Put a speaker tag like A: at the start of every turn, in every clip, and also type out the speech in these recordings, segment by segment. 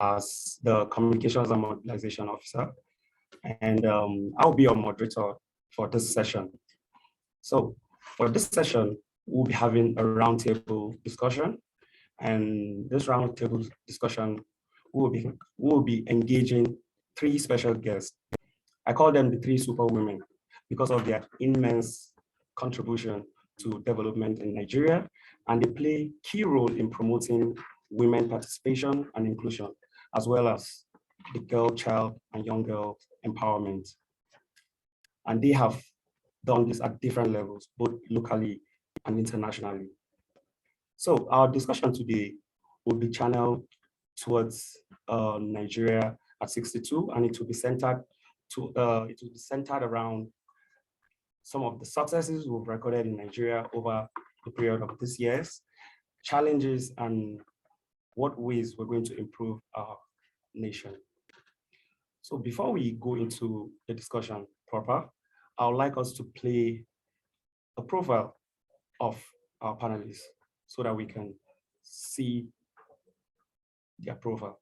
A: as the Communications and Mobilization Officer, and I'll be your moderator for this session. So for this session, we'll be having a roundtable discussion, and this roundtable discussion will be engaging 3 special guests. I call them the 3 superwomen because of their immense contribution to development in Nigeria, and they play key role in promoting women participation and inclusion, as well as the girl, child, and young girl empowerment. And they have done this at different levels, both locally and internationally. So our discussion today will be channeled towards Nigeria at 62, and it will be centered around some of the successes we've recorded in Nigeria over the period of these years, challenges, and what ways we're going to improve our nation. So before we go into the discussion proper, I would like us to play a profile of our panelists so that we can see their profile.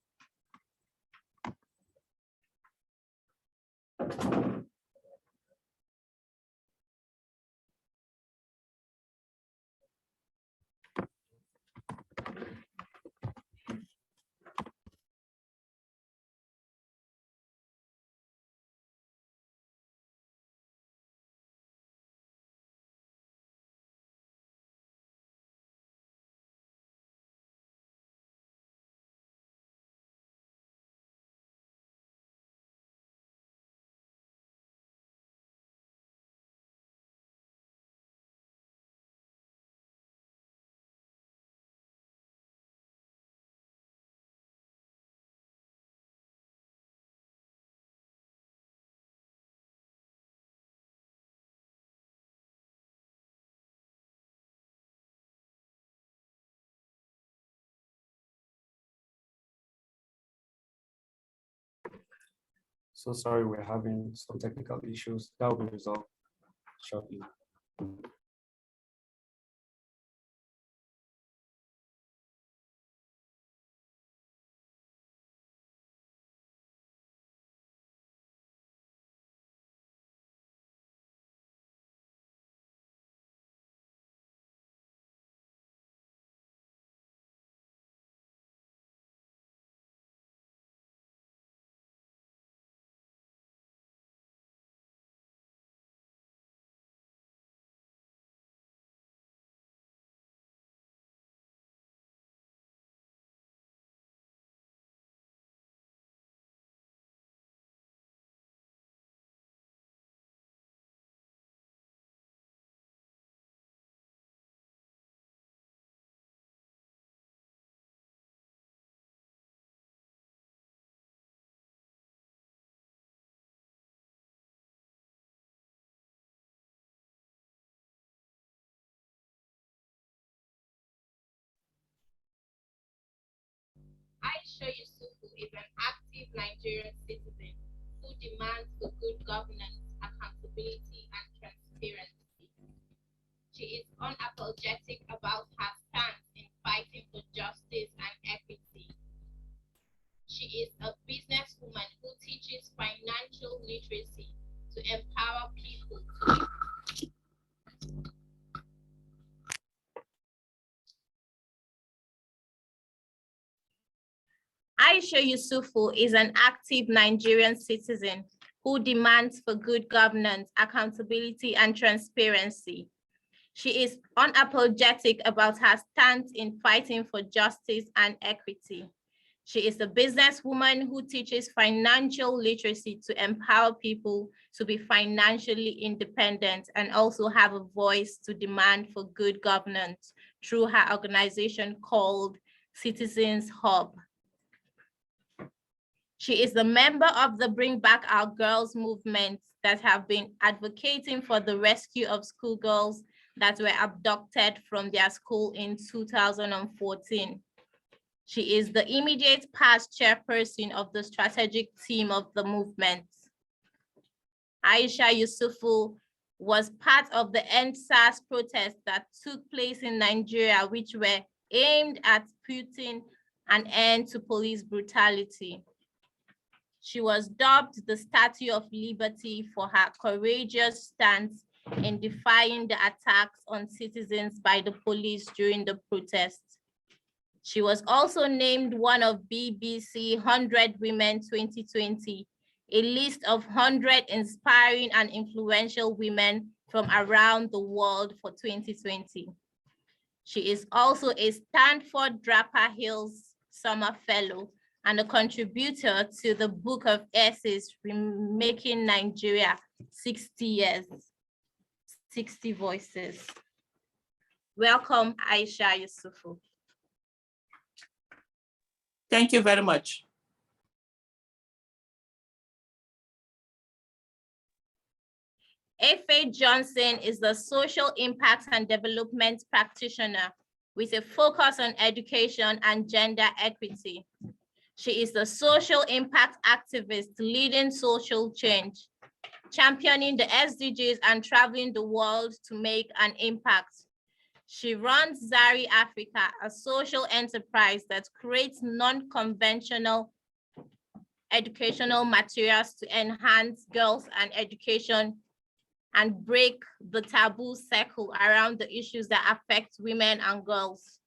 A: So sorry, we're having some technical issues. That will be resolved shortly.
B: Aisha Yesufu is an active Nigerian citizen who demands for good governance, accountability, and transparency. She is unapologetic about her stance in fighting for justice and equity. She is a businesswoman who teaches financial literacy to empower people to Aisha Yesufu is an active Nigerian citizen who demands for good governance, accountability, and transparency. She is unapologetic about her stance in fighting for justice and equity. She is a businesswoman who teaches financial literacy to empower people to be financially independent and also have a voice to demand for good governance through her organization called Citizens Hub. She is a member of the Bring Back Our Girls movement that have been advocating for the rescue of schoolgirls that were abducted from their school in 2014. She is the immediate past chairperson of the strategic team of the movement. Aisha Yesufu was part of the EndSARS protests that took place in Nigeria, which were aimed at putting an end to police brutality. She was dubbed the Statue of Liberty for her courageous stance in defying the attacks on citizens by the police during the protests. She was also named one of BBC 100 Women 2020, a list of 100 inspiring and influential women from around the world for 2020. She is also a Stanford Draper Hills Summer Fellow and a contributor to the Book of Essays, Remaking Nigeria, 60 Years, 60 Voices. Welcome, Aisha Yesufu.
C: Thank you very much.
B: Efe Johnson is the social impact and development practitioner with a focus on education and gender equity. She is the social impact activist leading social change, championing the SDGs and traveling the world to make an impact. She runs Zari Africa, a social enterprise that creates non-conventional educational materials to enhance girls and education and break the taboo circle around the issues that affect women and girls.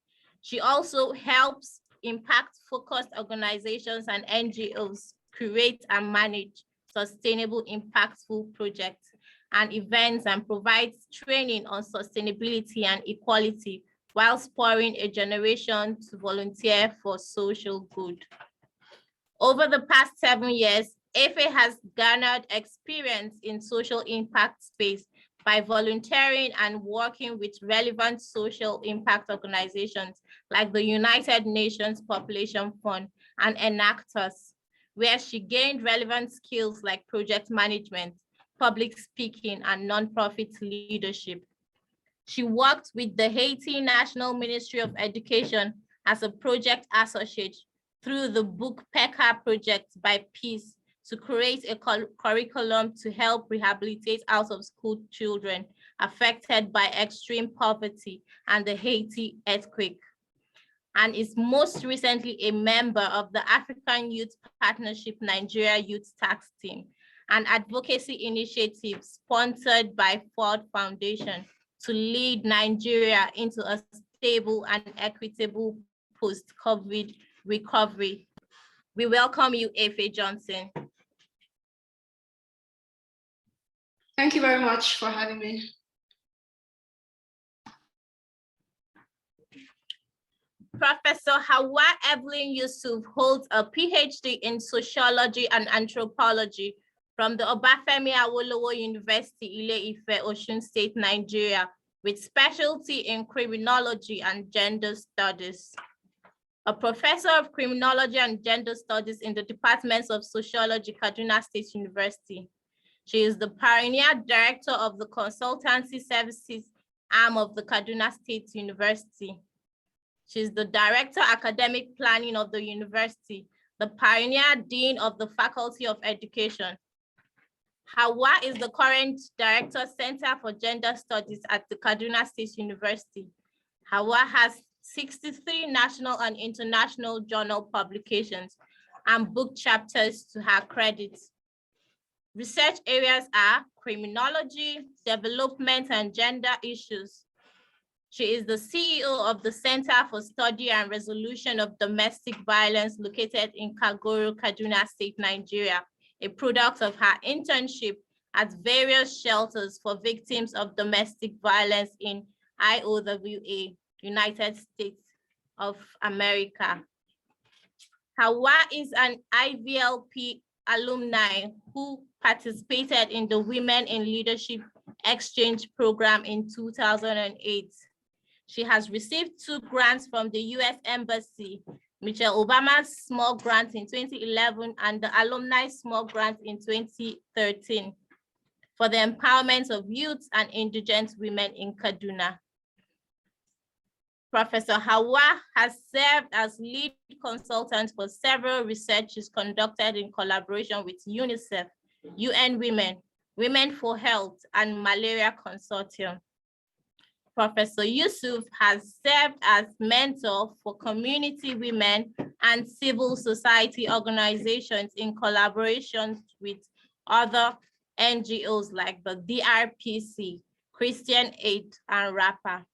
B: She also helps impact-focused organizations and NGOs create and manage sustainable, impactful projects and events and provides training on sustainability and equality while spurring a generation to volunteer for social good. Over the past 7 years, Efe has garnered experience in social impact space by volunteering and working with relevant social impact organizations like the United Nations Population Fund and Enactors, where she gained relevant skills like project management, public speaking, and nonprofit leadership. She worked with the Haiti National Ministry of Education as a project associate through the book PECA Project by Peace to create a curriculum to help rehabilitate out-of-school children affected by extreme poverty and the Haiti earthquake, and is most recently a member of the African Youth Partnership Nigeria Youth Tax Team, an advocacy initiative sponsored by Ford Foundation to lead Nigeria into a stable and equitable post-COVID recovery. We welcome you, Efe Johnson.
D: Thank you very much for having me.
B: Professor Hauwa Evelyn Yusuf holds a PhD in sociology and anthropology from the Obafemi Awolowo University, Ile-Ife, Osun State, Nigeria, with specialty in criminology and gender studies. A professor of criminology and gender studies in the departments of sociology, Kaduna State University. She is the pioneer director of the consultancy services arm of the Kaduna State University. She is the director academic planning of the university, the pioneer dean of the Faculty of Education. Hauwa is the current director Center for Gender Studies at the Kaduna State University. Hauwa has 63 national and international journal publications and book chapters to her credit. Research areas are criminology, development, and gender issues. She is the CEO of the Center for Study and Resolution of Domestic Violence located in Kagoro, Kaduna State, Nigeria, a product of her internship at various shelters for victims of domestic violence in IOWA, United States of America. Hauwa is an IVLP alumni who participated in the Women in Leadership Exchange Program in 2008. She has received 2 grants from the US Embassy, Michelle Obama's small grant in 2011 and the Alumni Small Grant in 2013 for the empowerment of youth and indigent women in Kaduna. Professor Hauwa has served as lead consultant for several researches conducted in collaboration with UNICEF, UN Women, Women for Health, and Malaria Consortium. Professor Yusuf has served as mentor for community women and civil society organizations in collaboration with other NGOs like the DRPC, Christian Aid, and RAPA.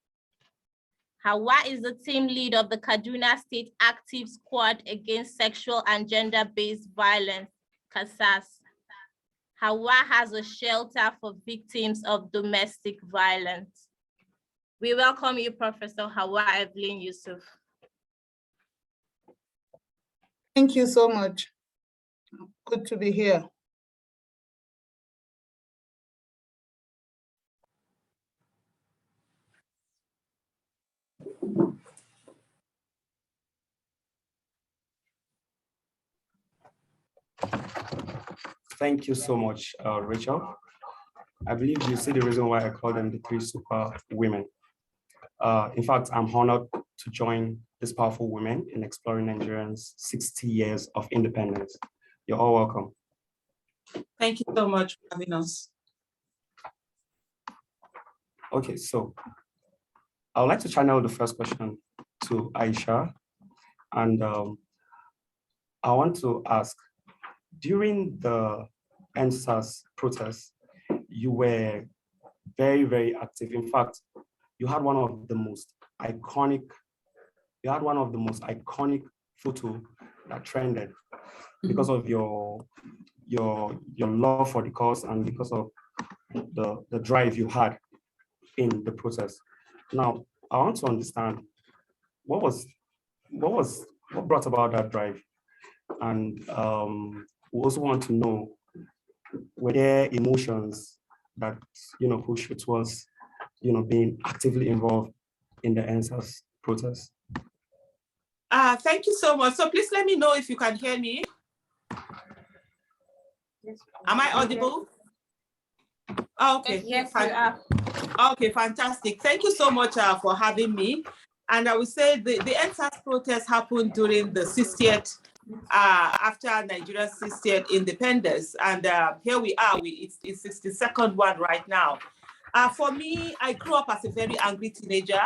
B: Hauwa is the team lead of the Kaduna State Active Squad Against Sexual and Gender-Based Violence, CASAS. Hauwa has a shelter for victims of domestic violence. We welcome you, Professor Hauwa Evelyn Yusuf.
E: Thank you so much. Good to be here.
A: Thank you so much, Rachel. I believe you see the reason why I call them the three super women. In fact, I'm honored to join these powerful women in exploring Nigerians' 60 years of independence. You're all welcome.
C: Thank you so much for having us.
A: Okay, so I would like to channel the first question to Aisha. And I want to ask, during the NSAS protest, you were very, very active. In fact, you had one of the most iconic photo that trended because of your love for the cause and because of the drive you had in the protest. Now, I want to understand what brought about that drive, and we also want to know, were there emotions that push you towards being actively involved in the NSAS protest?
C: Thank you so much. So please let me know if you can hear me.
B: Yes.
C: Am I audible? Okay.
B: Yes, you are.
C: Okay, fantastic. Thank you so much for having me. And I would say the NSAS protest happened during the 60th, after Nigeria's 60th independence. And here we are, it's 62nd one right now. For me, I grew up as a very angry teenager,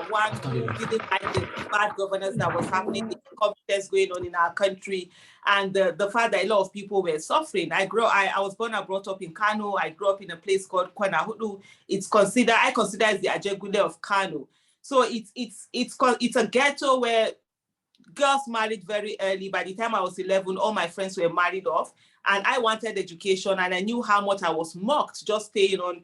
C: one who didn't like the bad governance that was happening, the incompetence going on in our country, and the fact that a lot of people were suffering. I was born and brought up in Kano. I grew up in a place called Kwanahudu. I consider it the Ajegule of Kano. So it's a ghetto where girls married very early. By the time I was 11, all my friends were married off, and I wanted education, and I knew how much I was mocked just staying on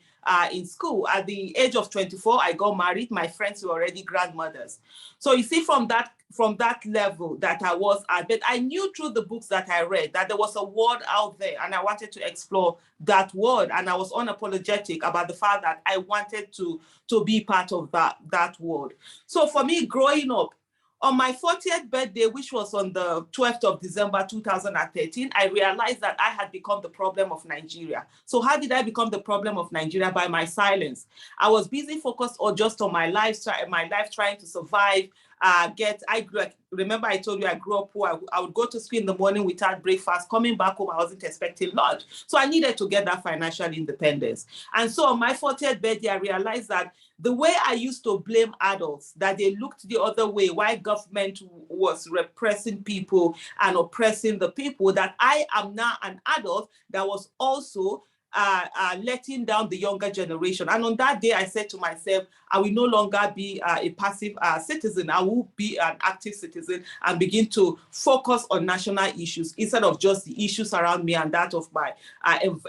C: in school. At the age of 24, I got married. My friends were already grandmothers. So you see, from that level that I was at, but I knew through the books that I read that there was a world out there, and I wanted to explore that world. And I was unapologetic about the fact that I wanted to be part of that world. So for me, growing up, on my 40th birthday, which was on the 12th of December 2013, I realized that I had become the problem of Nigeria. So how did I become the problem of Nigeria? By my silence. I was busy focused just on my life trying to survive. Remember I told you I grew up poor. I would go to school in the morning without breakfast. Coming back home, I wasn't expecting lunch. So I needed to get that financial independence. And so on my 40th birthday, I realized that the way I used to blame adults, that they looked the other way, why government was repressing people and oppressing the people, that I am now an adult that was also letting down the younger generation. And on that day, I said to myself, I will no longer be a passive citizen. I will be an active citizen and begin to focus on national issues instead of just the issues around me and that of my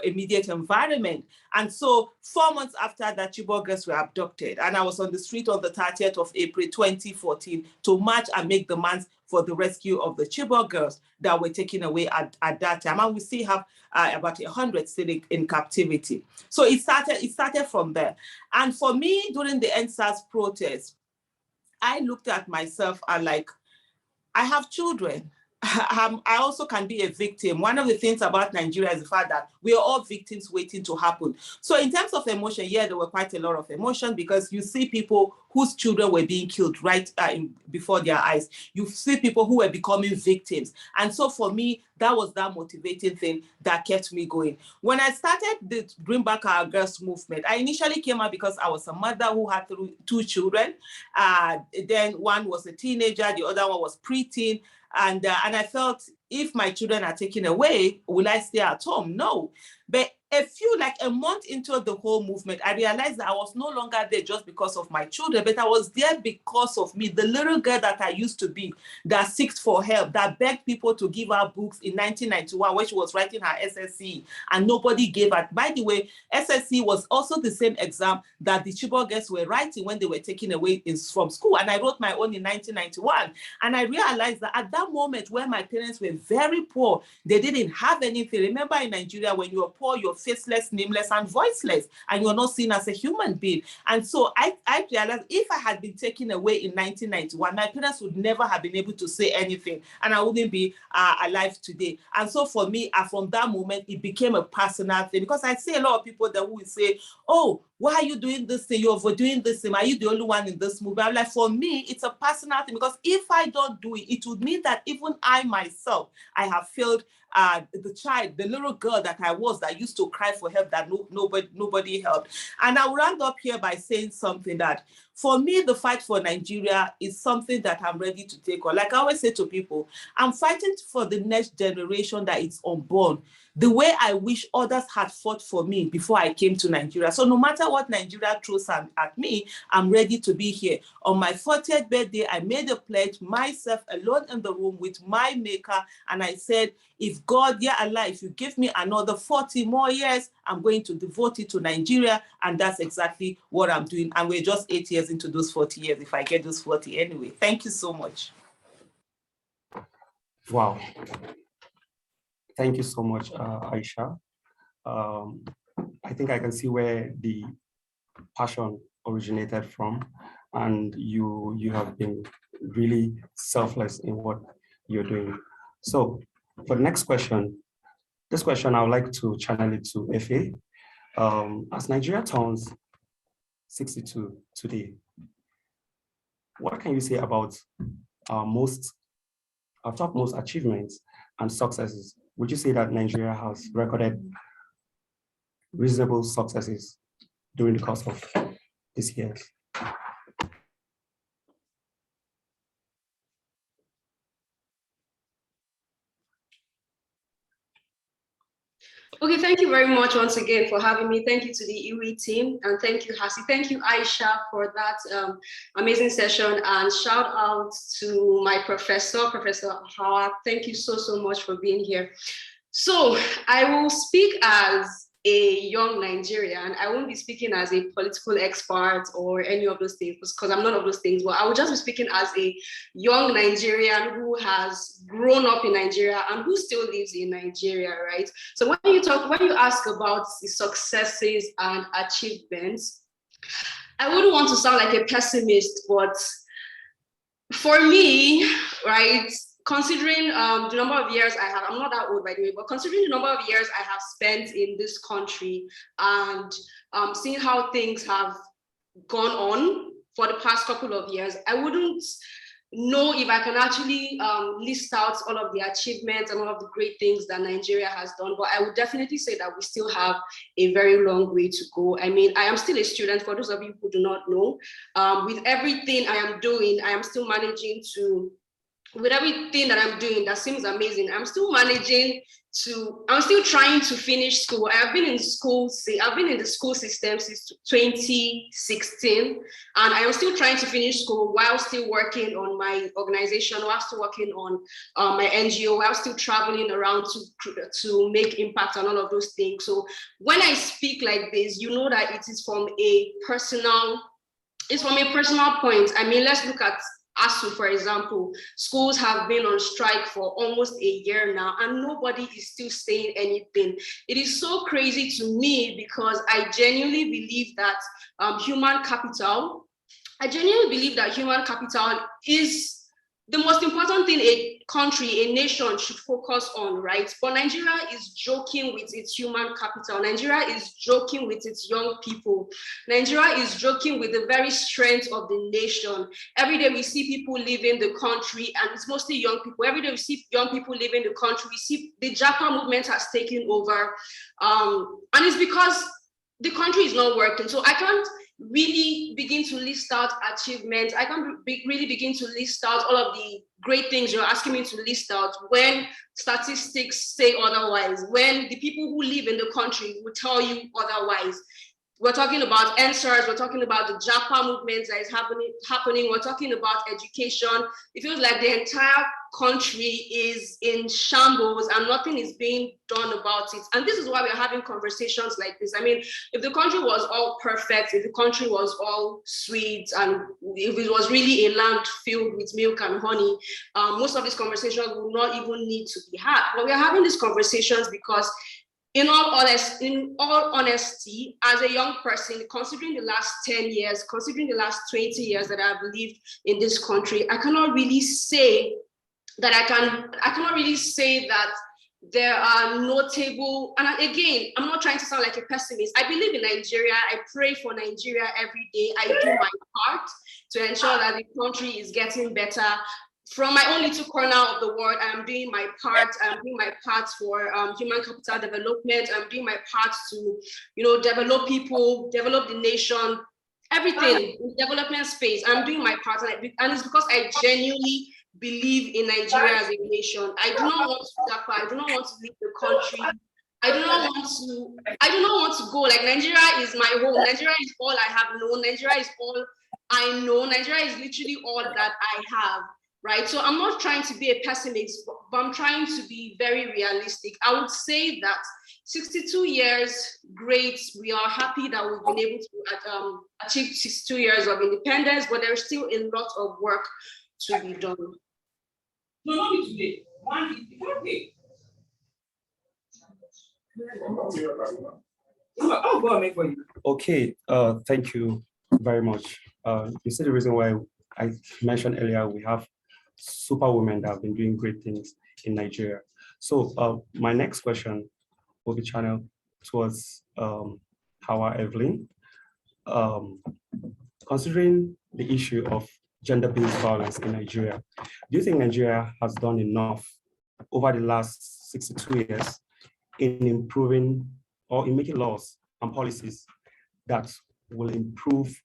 C: immediate environment. And so 4 months after that, Chibok girls were abducted, and I was on the street on the 30th of April 2014 to march and make demands for the rescue of the Chibok girls that were taken away at that time. And we still have about 100 still in captivity. So it started from there. And for me, during the NSAS protest, I looked at myself and I have children. I also can be a victim. One of the things about Nigeria is the fact that we are all victims waiting to happen. So in terms of emotion, yeah, there were quite a lot of emotion because you see people whose children were being killed right before their eyes. You see people who were becoming victims. And so for me, that was that motivating thing that kept me going. When I started the Bring Back Our Girls movement, I initially came out because I was a mother who had two children. Then one was a teenager, the other one was preteen. And I felt, if my children are taken away, will I stay at home? No. But like a month into the whole movement, I realized that I was no longer there just because of my children, but I was there because of me, the little girl that I used to be, that seeked for help, that begged people to give her books in 1991 when she was writing her SSC, and nobody gave her. By the way, SSC was also the same exam that the Chibok girls were writing when they were taken away from school. And I wrote my own in 1991. And I realized that at that moment where my parents were very poor, they didn't have anything. Remember, in Nigeria, when you're poor, you're faceless, nameless, and voiceless, and you're not seen as a human being. And so I realized if I had been taken away in 1991, my parents would never have been able to say anything, and I wouldn't be alive today. And so for me, from that moment, it became a personal thing, because I see a lot of people that will say, oh, why are you doing this thing? You're overdoing this thing. Are you the only one in this movie? I'm like, for me, it's a personal thing, because if I don't do it, it would mean that even I myself, I have failed the little girl that I was, that used to cry for help, that nobody helped. And I'll round up here by saying something that, for me, the fight for Nigeria is something that I'm ready to take on. Like I always say to people, I'm fighting for the next generation that is unborn, the way I wish others had fought for me before I came to Nigeria. So no matter what Nigeria throws at me, I'm ready to be here. On my 40th birthday, I made a pledge, myself alone in the room with my maker, and I said, if God, yeah, Allah, if you give me another 40 more years, I'm going to devote it to Nigeria. And that's exactly what I'm doing. And we're just 8 years into those 40 years, if I get those 40 anyway. Thank you so much.
A: Wow. Thank you so much, Aisha. I think I can see where the passion originated from, and you have been really selfless in what you're doing. So for the next question, this question I would like to channel it to Efe. As Nigeria turns 62 today, what can you say about our topmost achievements and successes? Would you say that Nigeria has recorded reasonable successes during the course of this year?
D: Okay, thank you very much once again for having me. Thank you to the EWEI team, and thank you, Hassy. Thank you, Aisha, for that amazing session, and shout out to my Professor Hauwa. Thank you so much for being here. So I will speak as a young Nigerian. I won't be speaking as a political expert or any of those things, because I'm none of those things, but I will just be speaking as a young Nigerian who has grown up in Nigeria and who still lives in Nigeria, right? So when you ask about the successes and achievements, I wouldn't want to sound like a pessimist, but for me, right, considering the number of years I have, I'm not that old by the way, but considering the number of years I have spent in this country and seeing how things have gone on for the past couple of years, I wouldn't know if I can actually list out all of the achievements and all of the great things that Nigeria has done, but I would definitely say that we still have a very long way to go. I mean, I am still a student, for those of you who do not know. With everything I am doing, I am still managing to, with everything that I'm doing that seems amazing, I'm still trying to finish school. I've been in the school system since 2016, and I am still trying to finish school while still working on my organization, while still working on my NGO, while still traveling around to make impact on all of those things. So when I speak like this, you know that it is from a personal point. I mean, let's look at ASU, for example. Schools have been on strike for almost a year now, and nobody is still saying anything. It is so crazy to me, because I genuinely believe that human capital is the most important thing country, a nation should focus on, right? But Nigeria is joking with its human capital. Nigeria is joking with its young people. Nigeria is joking with the very strength of the nation. Every day we see people leaving the country, and it's mostly young people. Every day we see young people leaving the country. We see the Japa movement has taken over. And it's because the country is not working. So I can't really begin to list out achievements. I can't really begin to list out all of the great things you're asking me to list out when statistics say otherwise, when the people who live in the country will tell you otherwise. We're talking about answers, we're talking about the Japa movement that is happening, we're talking about education. It feels like the entire country is in shambles and nothing is being done about it. And this is why we're having conversations like this. I mean, if the country was all perfect, if the country was all sweet, and if it was really a land filled with milk and honey, most of these conversations would not even need to be had. But we're having these conversations because in all honesty, as a young person, considering the last 10 years, considering the last 20 years that I've lived in this country, I cannot really say that I cannot really say that there are notable, and again, I'm not trying to sound like a pessimist. I believe in Nigeria. I pray for Nigeria every day. I do my part to ensure that the country is getting better. From my own little corner of the world, I'm doing my part. I'm doing my part for human capital development. I'm doing my part to, develop people, develop the nation, everything in the development space. I'm doing my part, and it's because I genuinely believe in Nigeria as a nation. I do not want to Japa. I do not want to leave the country. I do not want to go. Like, Nigeria is my home. Nigeria is all I have known. Nigeria is all I know. Nigeria is literally all that I have. Right, so I'm not trying to be a pessimist, but I'm trying to be very realistic. I would say that 62 years, great. We are happy that we've been able to achieve 62 years of independence, but there's still a lot of work to be done.
C: No, not today.
A: Okay, thank you very much. You see the reason why I mentioned earlier, we have superwomen that have been doing great things in Nigeria. So my next question will be channeled towards Hauwa, Evelyn. Considering the issue of gender-based violence in Nigeria, do you think Nigeria has done enough over the last 62 years in improving or in making laws and policies that will improve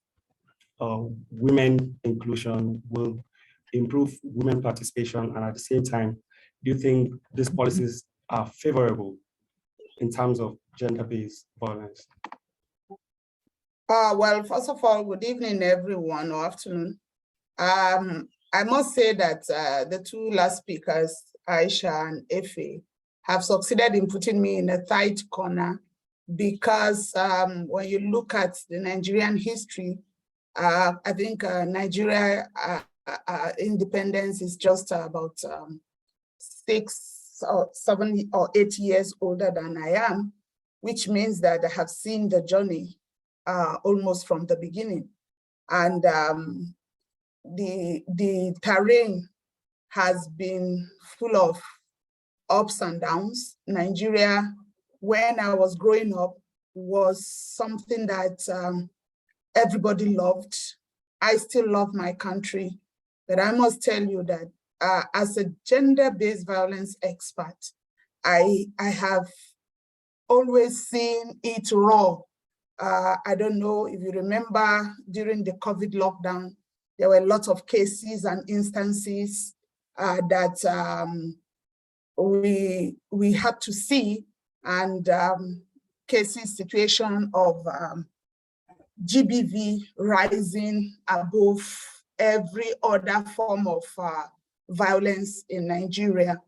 A: women inclusion, will improve women participation, and at the same time, do you think these policies are favorable in terms of gender-based violence?
E: Well, first of all, good evening, everyone, or afternoon. I must say that the two last speakers, Aisha and Efe, have succeeded in putting me in a tight corner because when you look at the Nigerian history, I think Nigeria independence is just about 6 or 7 or 8 years older than I am, which means that I have seen the journey almost from the beginning. And the terrain has been full of ups and downs. Nigeria, when I was growing up, was something that everybody loved. I still love my country, but I must tell you that as a gender-based violence expert, I have always seen it raw. I don't know if you remember during the COVID lockdown, there were lots of cases and instances that we had to see, and cases, situation of GBV rising above every other form of violence in Nigeria.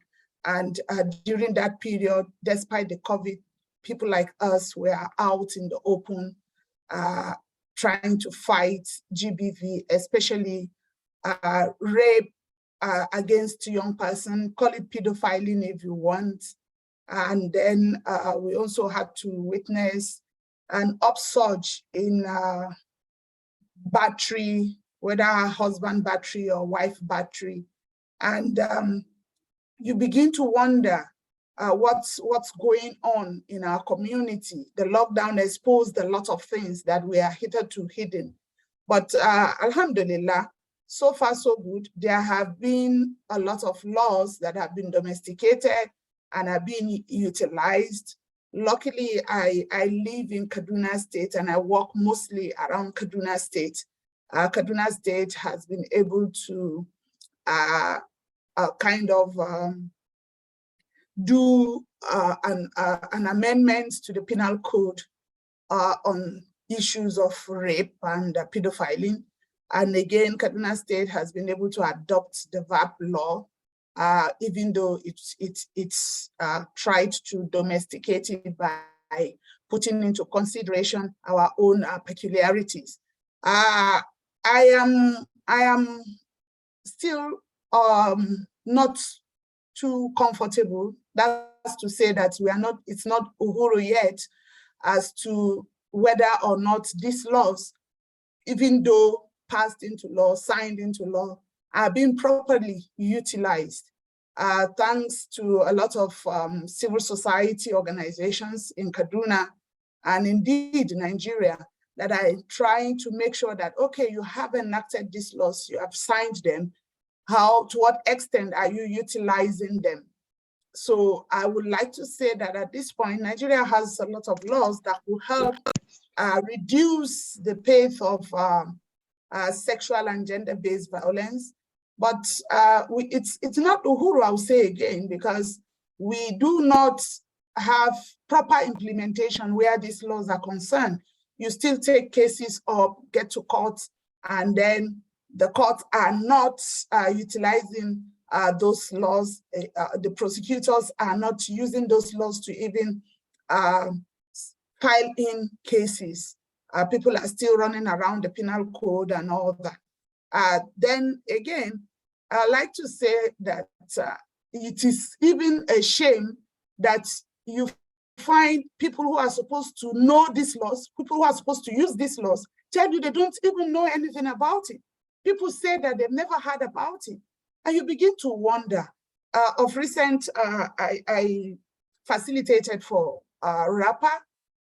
E: And during that period, despite the COVID, people like us were out in the open trying to fight GBV, especially rape against a young person, call it pedophiling if you want. And then we also had to witness an upsurge in battery, whether husband battery or wife battery. And you begin to wonder what's going on in our community. The lockdown exposed a lot of things that we are hitherto hidden. But alhamdulillah, so far so good. There have been a lot of laws that have been domesticated and are being utilized. Luckily, I live in Kaduna State and I work mostly around Kaduna State. Kaduna State has been able to kind of do an amendment to the penal code on issues of rape and pedophiling. And again, Kaduna State has been able to adopt the VAP law, even though it's tried to domesticate it by putting into consideration our own peculiarities. I am still not too comfortable. That's to say that it's not uhuru yet as to whether or not these laws, even though passed into law, signed into law, are being properly utilized. Thanks to a lot of civil society organizations in Kaduna and indeed Nigeria that are trying to make sure that, okay, you have enacted these laws, you have signed them, to what extent are you utilizing them? So I would like to say that at this point, Nigeria has a lot of laws that will help reduce the pace of sexual and gender-based violence. But it's not uhuru, I'll say again, because we do not have proper implementation where these laws are concerned. You still take cases up, get to court, and then the courts are not utilizing those laws. The prosecutors are not using those laws to even file in cases. People are still running around the penal code and all that. Then again, I like to say that it is even a shame that you find people who are supposed to know these laws, people who are supposed to use these laws, tell you they don't even know anything about it. People say that they've never heard about it. And you begin to wonder. Of recent, I facilitated for RAPA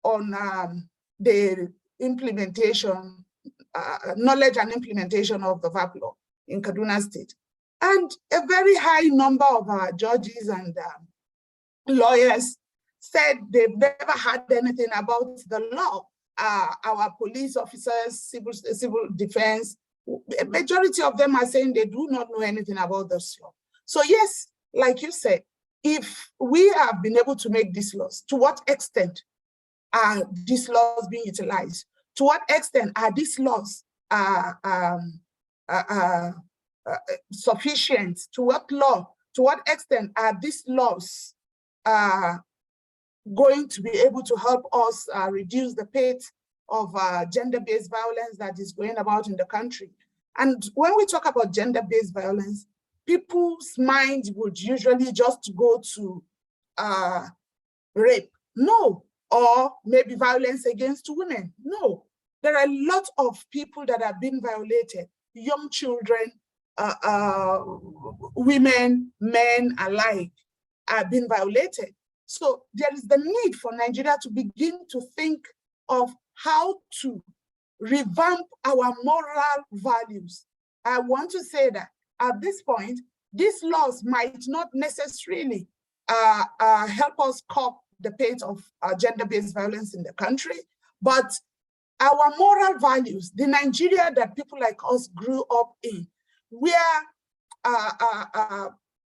E: on the implementation, knowledge and implementation of the VAP law in Kaduna State. And a very high number of our judges and lawyers said they've never had anything about the law. Our police officers, civil defense, a majority of them are saying they do not know anything about this law. So yes, like you said, if we have been able to make these laws, to what extent are these laws being utilized? To what extent are these laws sufficient? To what extent are these laws going to be able to help us reduce the rate of gender-based violence that is going about in the country? And when we talk about gender-based violence, people's mind would usually just go to rape. No. Or maybe violence against women. No. There are a lot of people that have been violated, young children, women, men alike have been violated. So there is the need for Nigeria to begin to think of how to revamp our moral values. I want to say that at this point, these laws might not necessarily help us curb the rate of gender-based violence in the country, but our moral values, the Nigeria that people like us grew up in, where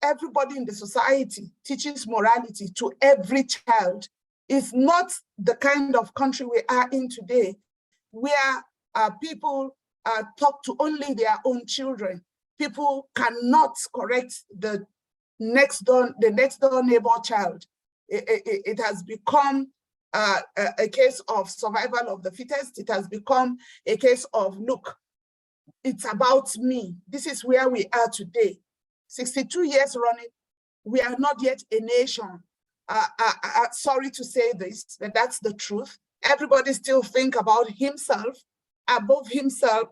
E: everybody in the society teaches morality to every child, is not the kind of country we are in today, where people talk to only their own children. People cannot correct the next door neighbor child. It has become a case of survival of the fittest. It has become a case of, look, it's about me. This is where we are today. 62 years running, we are not yet a nation. Sorry to say this, but that's the truth. Everybody still think about himself. Above himself,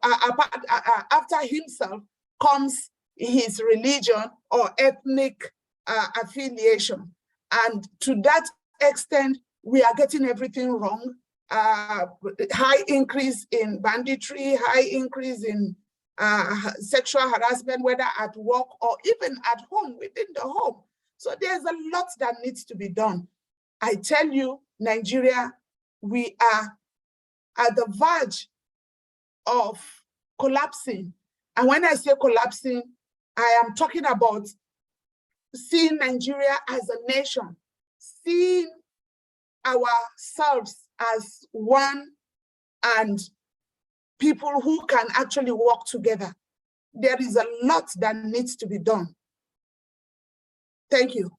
E: after himself comes his religion or ethnic affiliation. And to that extent, we are getting everything wrong. High increase in banditry, high increase in sexual harassment, whether at work or even at home, within the home. So there's a lot that needs to be done. I tell you, Nigeria, we are at the verge of collapsing. And when I say collapsing, I am talking about seeing Nigeria as a nation, seeing ourselves as one and people who can actually work together. There is a lot that needs to be done. Thank you.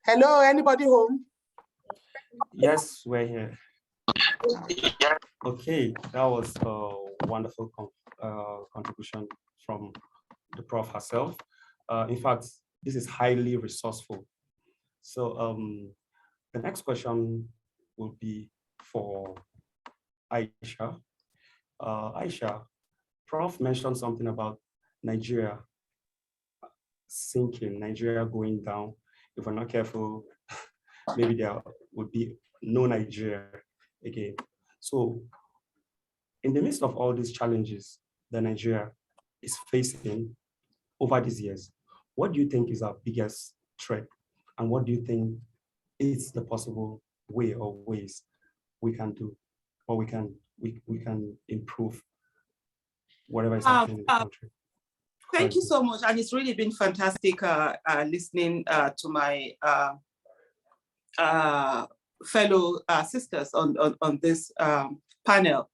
E: Hello, anybody home?
A: Yes, we're here. Okay, that was a wonderful contribution from the Prof herself. In fact, this is highly resourceful. So the next question will be for Aisha. Aisha, Prof mentioned something about Nigeria sinking, Nigeria going down. If we're not careful, maybe there would be no Nigeria again. So in the midst of all these challenges that Nigeria is facing over these years, what do you think is our biggest threat? And what do you think is the possible way or ways we can do, or we can improve whatever is happening in the country?
C: Thank you so much. And it's really been fantastic listening to my fellow sisters on this panel.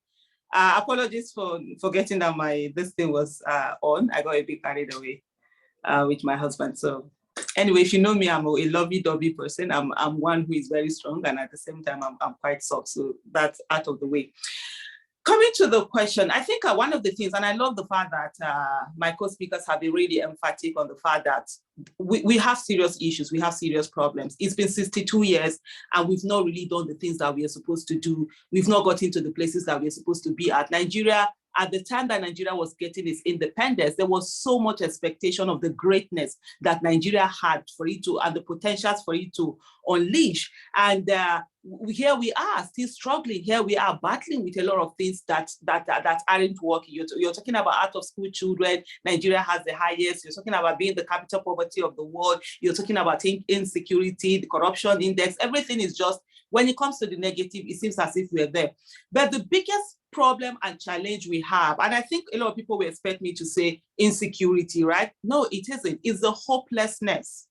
C: Apologies for forgetting that this thing was on. I got a bit carried away with my husband. So anyway, if you know me, I'm a lovey-dovey person. I'm one who is very strong, and at the same time, I'm quite soft. So that's out of the way. Coming to the question, I think one of the things, and I love the fact that my co-speakers have been really emphatic on the fact that we have serious issues, we have serious problems. It's been 62 years and we've not really done the things that we are supposed to do. We've not got into the places that we're supposed to be at. Nigeria, at the time that Nigeria was getting its independence, there was so much expectation of the greatness that Nigeria had for it to, and the potentials for it to unleash. And here we are still struggling. Here we are battling with a lot of things that aren't working. You're talking about out of school children. Nigeria has the highest. You're talking about being the capital poverty of the world. You're talking about insecurity, the corruption index. Everything is just, when it comes to the negative, it seems as if we're there. But the biggest problem and challenge we have, and I think a lot of people will expect me to say insecurity, right? No, it isn't. It's the hopelessness.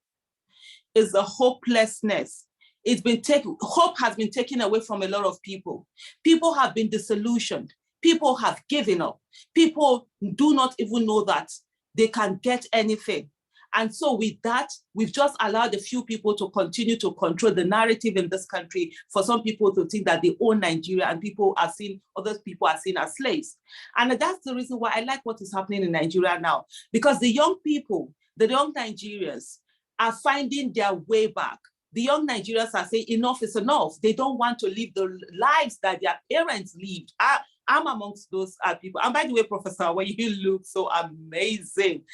C: It's the hopelessness. It's been taken, hope has been taken away from a lot of people. People have been disillusioned. People have given up. People do not even know that they can get anything. And so with that, we've just allowed a few people to continue to control the narrative in this country, for some people to think that they own Nigeria, and other people are seen as slaves. And that's the reason why I like what is happening in Nigeria now, because the young people, the young Nigerians are finding their way back. The young Nigerians are saying enough is enough. They don't want to live the lives that their parents lived. I'm amongst those people. And by the way, Professor, when you look so amazing.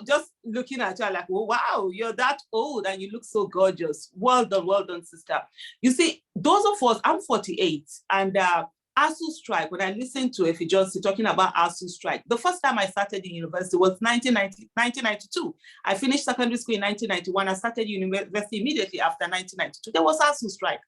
C: Just looking at you, I'm like, oh, wow, you're that old and you look so gorgeous. Well done, sister. You see, those of us, I'm 48, and ASU strike, when I listened to Efe Johnson talking about ASU strike, the first time I started in university was 1992. I finished secondary school in 1991. I started university immediately after 1992. There was ASU strike.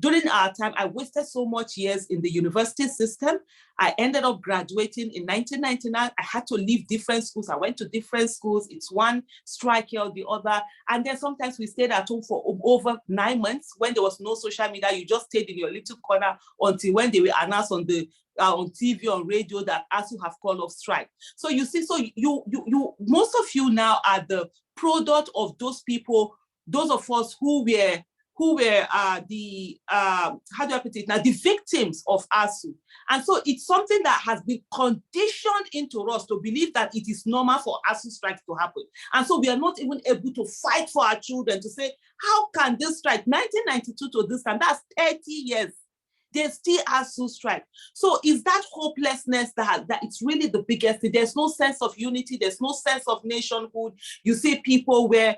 C: During our time, I wasted so much years in the university system. I ended up graduating in 1999. I had to leave different schools. I went to different schools. It's one strike here or the other. And then sometimes we stayed at home for over 9 months when there was no social media. You just stayed in your little corner until when they were announced on the on TV, on radio, that ASU have called off strike. So you see, so you most of you now are the product of those people, those of us who were the victims of ASU. And so it's something that has been conditioned into us to believe that it is normal for ASU strikes to happen. And so we are not even able to fight for our children to say, how can this strike, 1992 to this time, that's 30 years. they still ASUU strike. So is that hopelessness that it's really the biggest thing? There's no sense of unity. There's no sense of nationhood. You see people where,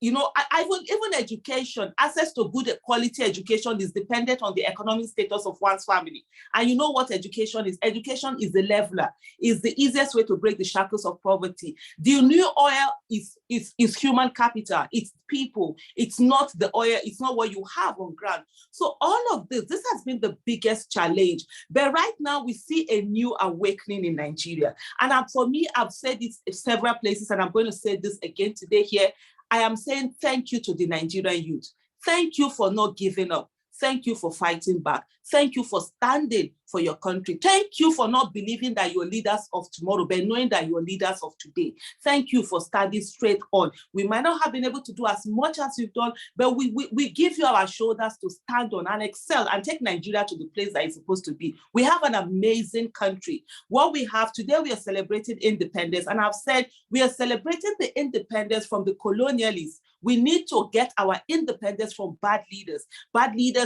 C: you know, even education, access to good quality education is dependent on the economic status of one's family. And you know what education is? Education is the leveler, is the easiest way to break the shackles of poverty. The new oil is human capital, it's people, it's not the oil, it's not what you have on ground. So all of this has been the biggest challenge. But right now we see a new awakening in Nigeria. And for me, I've said this in several places, and I'm going to say this again today here. I am saying thank you to the Nigerian youth. Thank you for not giving up. Thank you for fighting back. Thank you for standing for your country. Thank you for not believing that you're leaders of tomorrow, but knowing that you're leaders of today. Thank you for standing straight on. We might not have been able to do as much as you've done, but we give you our shoulders to stand on and excel and take Nigeria to the place that it's supposed to be. We have an amazing country. What we have today, we are celebrating independence. And I've said we are celebrating the independence from the colonialists. We need to get our independence from bad leaders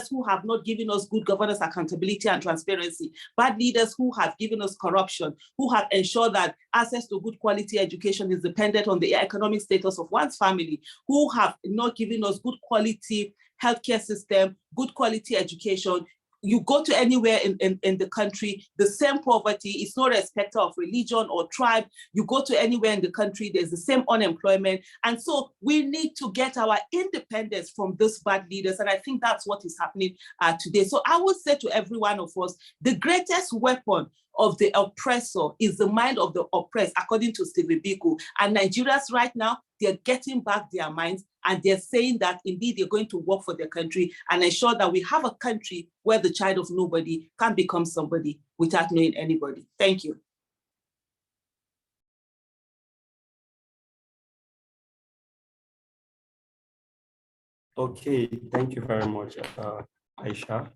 C: who have not given us good governance, accountability, and transparency, bad leaders who have given us corruption, who have ensured that access to good quality education is dependent on the economic status of one's family, who have not given us good quality healthcare system, good quality education. You go to anywhere in the country, the same poverty, it's no respect of religion or tribe. You go to anywhere in the country, there's the same unemployment. And so we need to get our independence from these bad leaders. And I think that's what is happening today. So I would say to every one of us, the greatest weapon of the oppressor is the mind of the oppressed, according to Stephen Biko. And Nigerians right now, they're getting back their minds and they're saying that indeed they're going to work for their country and ensure that we have a country where the child of nobody can become somebody without knowing anybody. Thank you.
A: Okay, thank you very much, Aisha.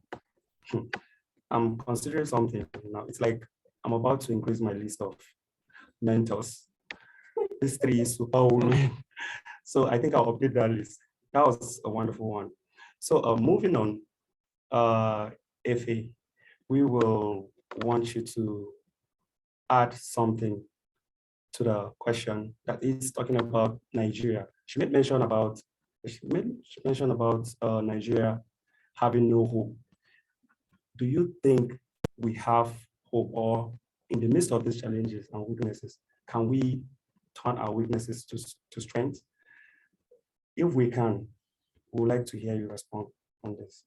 A: I'm considering something now. It's like I'm about to increase my list of mentors. These three superwomen. So I think I'll update that list. That was a wonderful one. So moving on, Efe, we will want you to add something to the question that is talking about Nigeria. She made mention about Nigeria having no hope. Do you think we have hope, or in the midst of these challenges and weaknesses, can we turn our weaknesses to strength? If we can, we would like to hear you respond on this.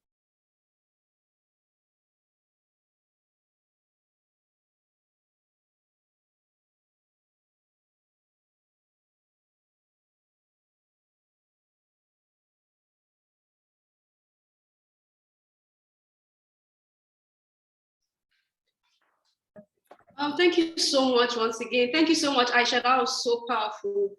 D: Thank you so much once again. Thank you so much, Aisha. That was so powerful.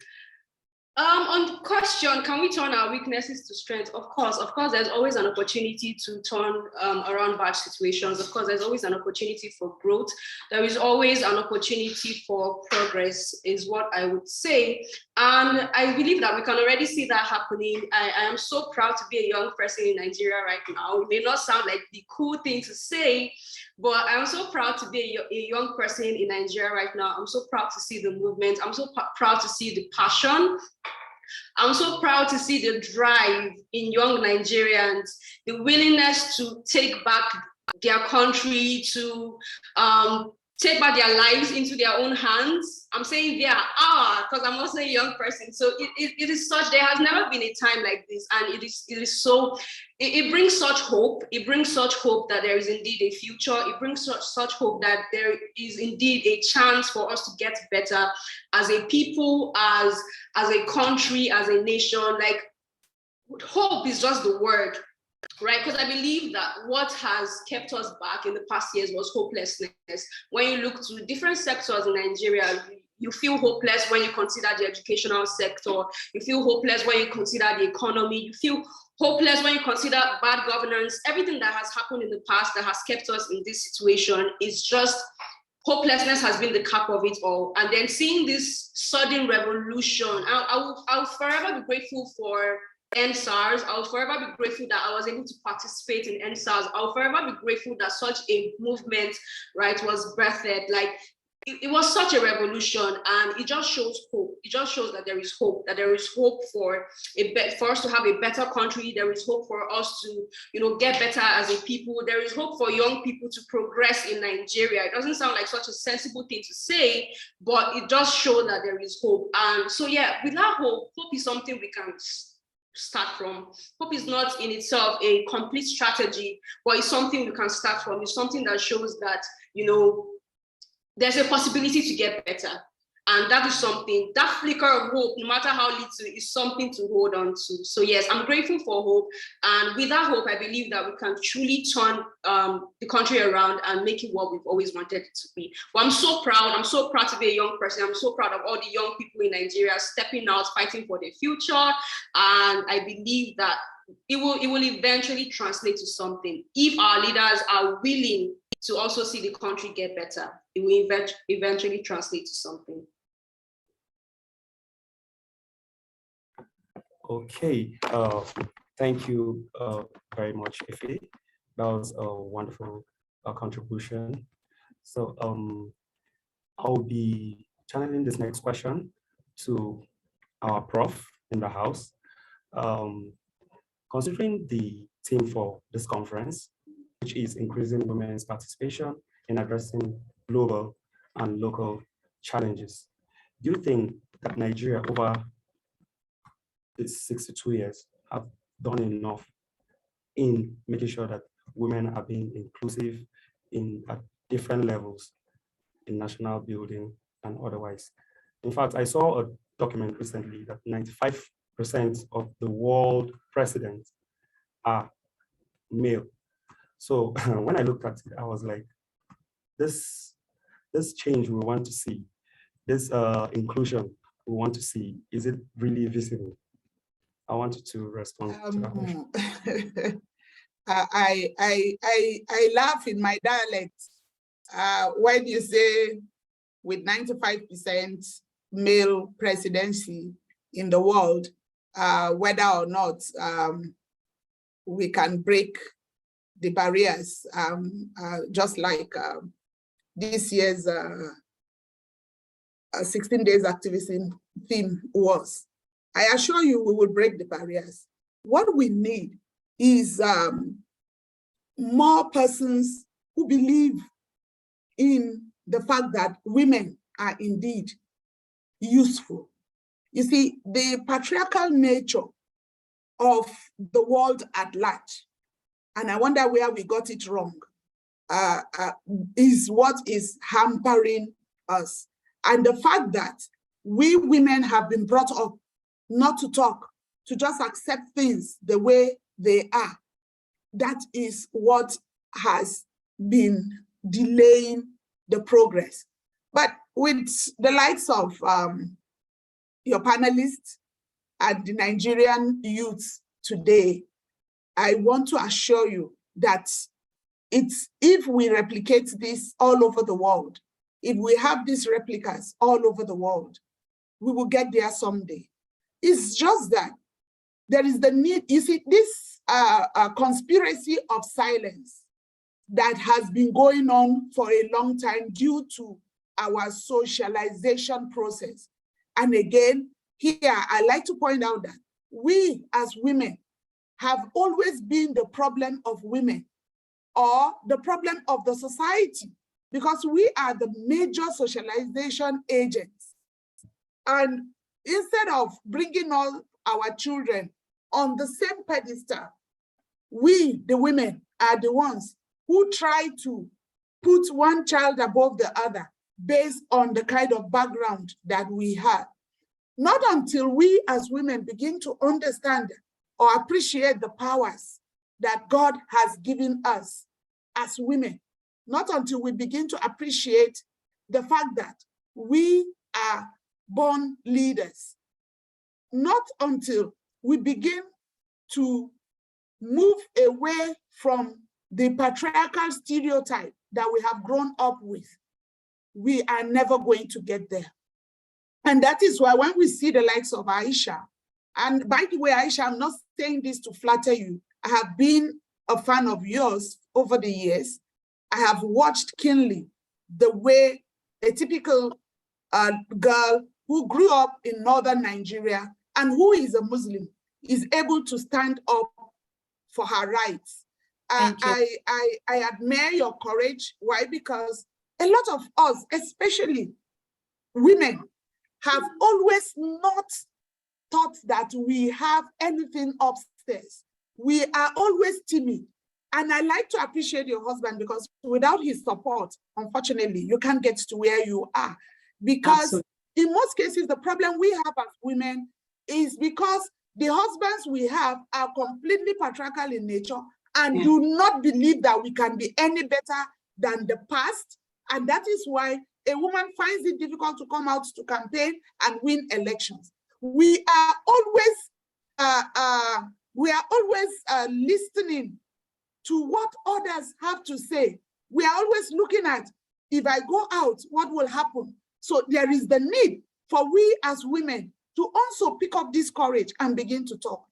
D: On the question, can we turn our weaknesses to strength? Of course, there's always an opportunity to turn around bad situations. Of course, there's always an opportunity for growth. There is always an opportunity for progress, is what I would say. And I believe that we can already see that happening. I am so proud to be a young person in Nigeria right now. It may not sound like the cool thing to say, but I'm so proud to be a young person in Nigeria right now. I'm so proud to see the movement. I'm so proud to see the passion. I'm so proud to see the drive in young Nigerians, the willingness to take back their country, to take back their lives into their own hands. I'm saying they are, because I'm also a young person. So it is such, there has never been a time like this. And it is so, it brings such hope. It brings such hope that there is indeed a future. It brings such hope that there is indeed a chance for us to get better as a people, as a country, as a nation. Like, hope is just the word. Right, because I believe that what has kept us back in the past years was hopelessness. When you look to different sectors in Nigeria, you feel hopeless when you consider the educational sector. You feel hopeless when you consider the economy. You feel hopeless when you consider bad governance. Everything that has happened in the past that has kept us in this situation is just, hopelessness has been the cap of it all. And then seeing this sudden revolution, I'll forever be grateful for NSARS. I'll forever be grateful that I was able to participate in NSARS. I'll forever be grateful that such a movement, right, was birthed. Like, it was such a revolution, and it just shows hope. It just shows that there is hope, for us to have a better country. There is hope for us to, get better as a people. There is hope for young people to progress in Nigeria. It doesn't sound like such a sensible thing to say, but it does show that there is hope. And so, yeah, without hope is something we can start from. Hope is not in itself a complete strategy, but it's something we can start from. It's something that shows that, there's a possibility to get better. And that is something, that flicker of hope, no matter how little, is something to hold on to. So yes, I'm grateful for hope. And with that hope, I believe that we can truly turn the country around and make it what we've always wanted it to be. But I'm so proud. I'm so proud to be a young person. I'm so proud of all the young people in Nigeria stepping out, fighting for their future. And I believe that it will eventually translate to something. If our leaders are willing to also see the country get better, it will eventually translate to something.
A: Okay, thank you very much, Efe. That was a wonderful contribution. So I'll be channeling this next question to our prof in the house. Considering the theme for this conference, which is increasing women's participation in addressing global and local challenges, do you think that Nigeria over these 62 years have done enough in making sure that women are being inclusive at different levels in national building and otherwise? In fact, I saw a document recently that 95% of the world presidents are male. So when I looked at it, I was like, this change we want to see, this inclusion we want to see, is it really visible? I wanted to respond to that question.
E: I laugh in my dialect when you say with 95% male presidency in the world, whether or not we can break the barriers, just like this year's 16 days activism theme was. I assure you we will break the barriers. What we need is more persons who believe in the fact that women are indeed useful. You see, the patriarchal nature of the world at large, and I wonder where we got it wrong, is what is hampering us. And the fact that we women have been brought up not to talk, to just accept things the way they are, that is what has been delaying the progress. But with the likes of your panelists and the Nigerian youths today, I want to assure you that if we replicate this all over the world, if we have these replicas all over the world, we will get there someday. It's just that there is the need, you see, this conspiracy of silence that has been going on for a long time due to our socialization process. And again, here, I like to point out that we as women have always been the problem of women or the problem of the society, because we are the major socialization agents. And instead of bringing all our children on the same pedestal, we, the women, are the ones who try to put one child above the other based on the kind of background that we have. Not until we as women begin to understand or appreciate the powers that God has given us as women, not until we begin to appreciate the fact that we are born leaders, not until we begin to move away from the patriarchal stereotype that we have grown up with, we are never going to get there. And that is why when we see the likes of Aisha And by the way, Aisha, I'm not saying this to flatter you. I have been a fan of yours over the years. I have watched keenly the way a typical girl who grew up in northern Nigeria and who is a Muslim is able to stand up for her rights. I admire your courage. Why? Because a lot of us, especially women, have always not thought that we have anything upstairs. We are always timid. And I like to appreciate your husband, because without his support, unfortunately, you can't get to where you are. Because Absolutely. In most cases, the problem we have as women is because the husbands we have are completely patriarchal in nature and do not believe that we can be any better than the past. And that is why a woman finds it difficult to come out to campaign and win elections. We are always listening to what others have to say. We are always looking at, if I go out, what will happen? So there is the need for we as women to also pick up this courage and begin to talk.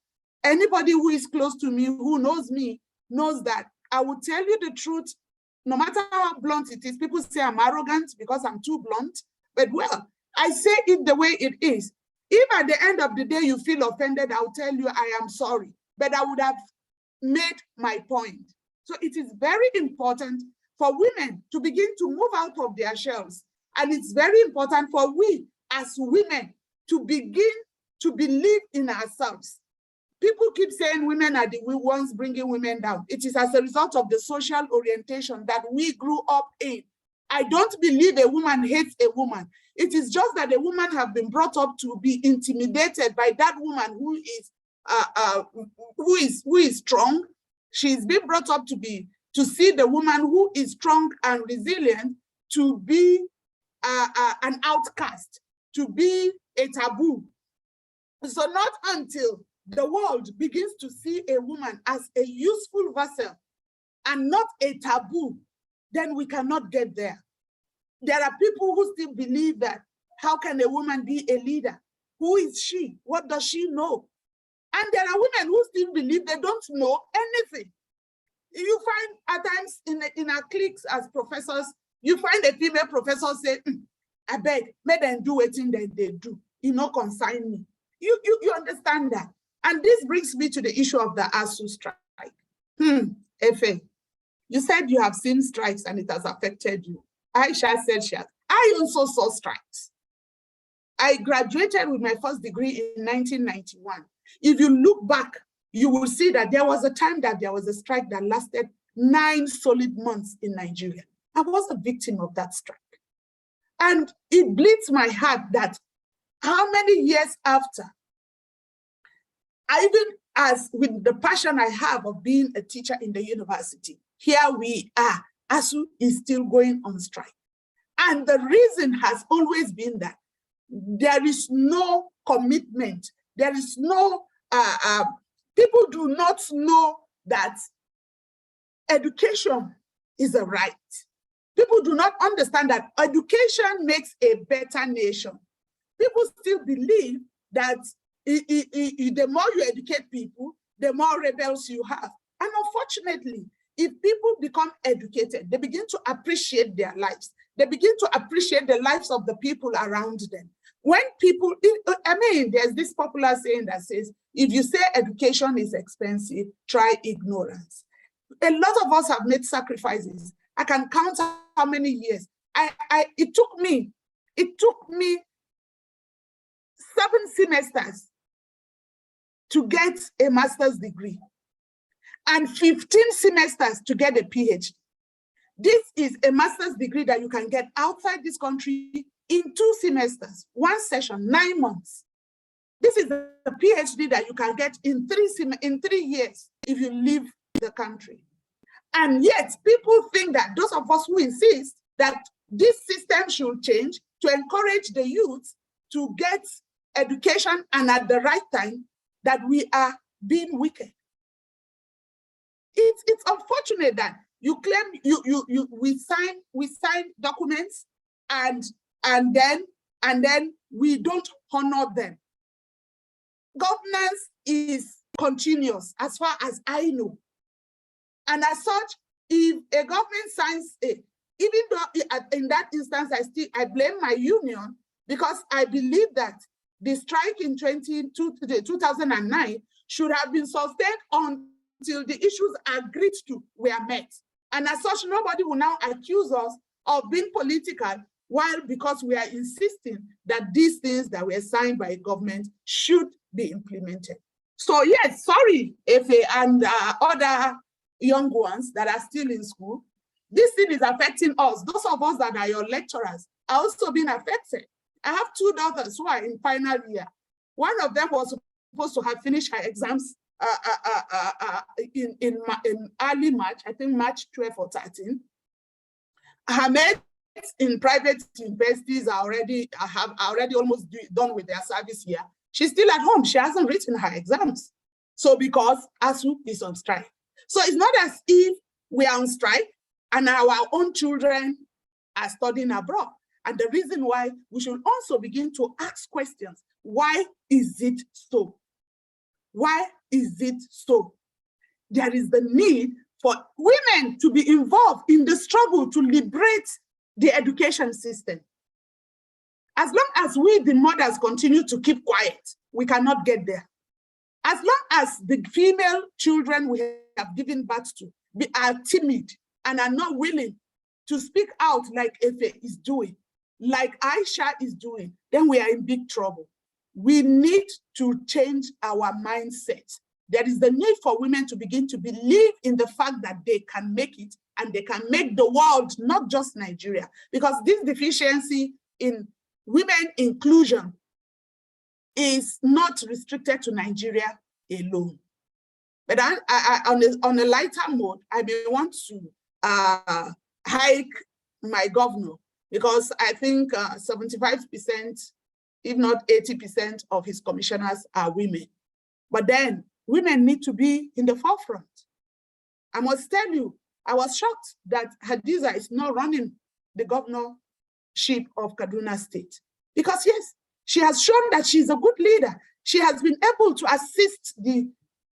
E: Anybody who is close to me, who knows me, knows that I will tell you the truth, no matter how blunt it is. People say I'm arrogant because I'm too blunt, but well, I say it the way it is. If at the end of the day you feel offended, I'll tell you I am sorry, but I would have made my point. So it is very important for women to begin to move out of their shells. And it's very important for we as women to begin to believe in ourselves. People keep saying women are the ones bringing women down. It is as a result of the social orientation that we grew up in. I don't believe a woman hates a woman. It is just that a woman has been brought up to be intimidated by that woman who is strong. She's been brought up to see the woman who is strong and resilient to be an outcast, to be a taboo. So not until the world begins to see a woman as a useful vessel and not a taboo, then we cannot get there. There are people who still believe that, how can a woman be a leader? Who is she? What does she know? And there are women who still believe they don't know anything. You find at times in our cliques as professors, you find a female professor say, I beg, may them do anything that they do. You know, consign me. You understand that. And this brings me to the issue of the ASU strike. Efe, you said you have seen strikes and it has affected you. Aisha said she has. I also saw strikes. I graduated with my first degree in 1991. If you look back, you will see that there was a time that there was a strike that lasted 9 solid months in Nigeria. I was a victim of that strike. And it bleeds my heart that how many years after, even as with the passion I have of being a teacher in the university, here we are, ASU is still going on strike. And the reason has always been that there is no commitment. There is no, people do not know that education is a right. People do not understand that education makes a better nation. People still believe that the more you educate people, the more rebels you have. And unfortunately, if people become educated, they begin to appreciate their lives. They begin to appreciate the lives of the people around them. When people, there's this popular saying that says, if you say education is expensive, try ignorance. A lot of us have made sacrifices. I can count how many years. It took me 7 semesters to get a master's degree and 15 semesters to get a PhD. This is a master's degree that you can get outside this country in 2 semesters, 1 session, 9 months. This is a PhD that you can get in 3 years if you leave the country. And yet people think that those of us who insist that this system should change to encourage the youth to get education and at the right time, that we are being wicked. It's unfortunate that you claim we sign documents and then we don't honor them. governance is continuous as far as I know. And as such, if a government signs even though in that instance, I blame my union, because I believe that the strike in 2009 should have been sustained until the issues agreed to were met. And as such, nobody will now accuse us of being political, while because we are insisting that these things that were signed by government should be implemented. So yes, sorry, Efe and other young ones that are still in school, this thing is affecting us. Those of us that are your lecturers are also being affected. I have two daughters who are in final year. One of them was supposed to have finished her exams in early March, I think March 12 or 13. Her mates in private universities are already almost done with their service year. She's still at home. She hasn't written her exams. So because ASU is on strike. So it's not as if we are on strike and our own children are studying abroad. And the reason why we should also begin to ask questions. Why is it so? Why is it so? There is the need for women to be involved in the struggle to liberate the education system. As long as we, the mothers, continue to keep quiet, we cannot get there. As long as the female children we have given birth to are timid and are not willing to speak out like Efe is doing, like Aisha is doing, then we are in big trouble. We need to change our mindset. There is the need for women to begin to believe in the fact that they can make it and they can make the world, not just Nigeria, because this deficiency in women inclusion is not restricted to Nigeria alone. But on a lighter mode, I may want to hike my governor, because I think 75%, if not 80% of his commissioners are women. But then women need to be in the forefront. I must tell you, I was shocked that Hadiza is not running the governorship of Kaduna State. Because yes, she has shown that she's a good leader. She has been able to assist the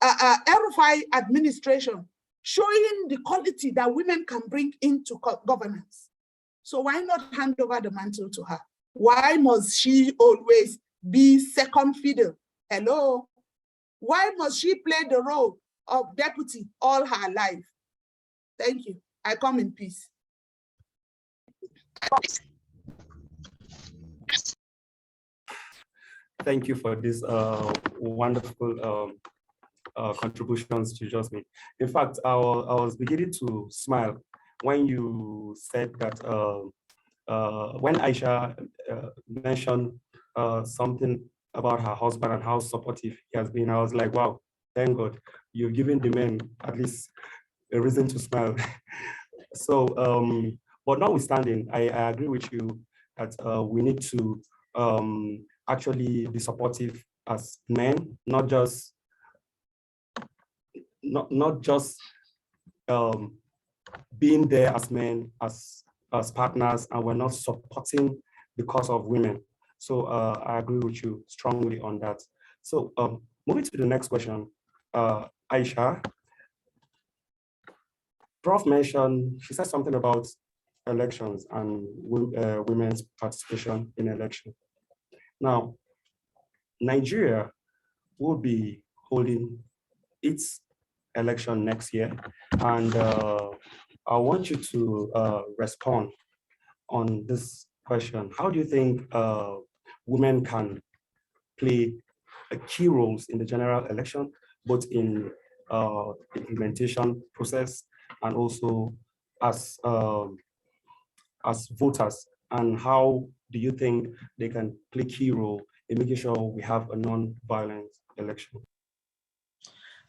E: EWEI administration, showing the quality that women can bring into governance. So why not hand over the mantle to her? Why must she always be second fiddle? Hello? Why must she play the role of deputy all her life? Thank you. I come in peace.
A: Thank you for this wonderful contributions you just made. In fact, I was beginning to smile when you said that when Aisha mentioned something about her husband and how supportive he has been. I was like, wow, thank God, you've given the men at least a reason to smile. So, but notwithstanding, I agree with you that we need to actually be supportive as men, not just being there as men, as partners, and we're not supporting the cause of women. So I agree with you strongly on that. So moving to the next question, Aisha, Prof mentioned, she said something about elections and women's participation in election. Now, Nigeria will be holding its election next year, and I want you to respond on this question. How do you think women can play key roles in the general election, both in the implementation process and also as voters, and how do you think they can play key role in making sure we have a non-violent election?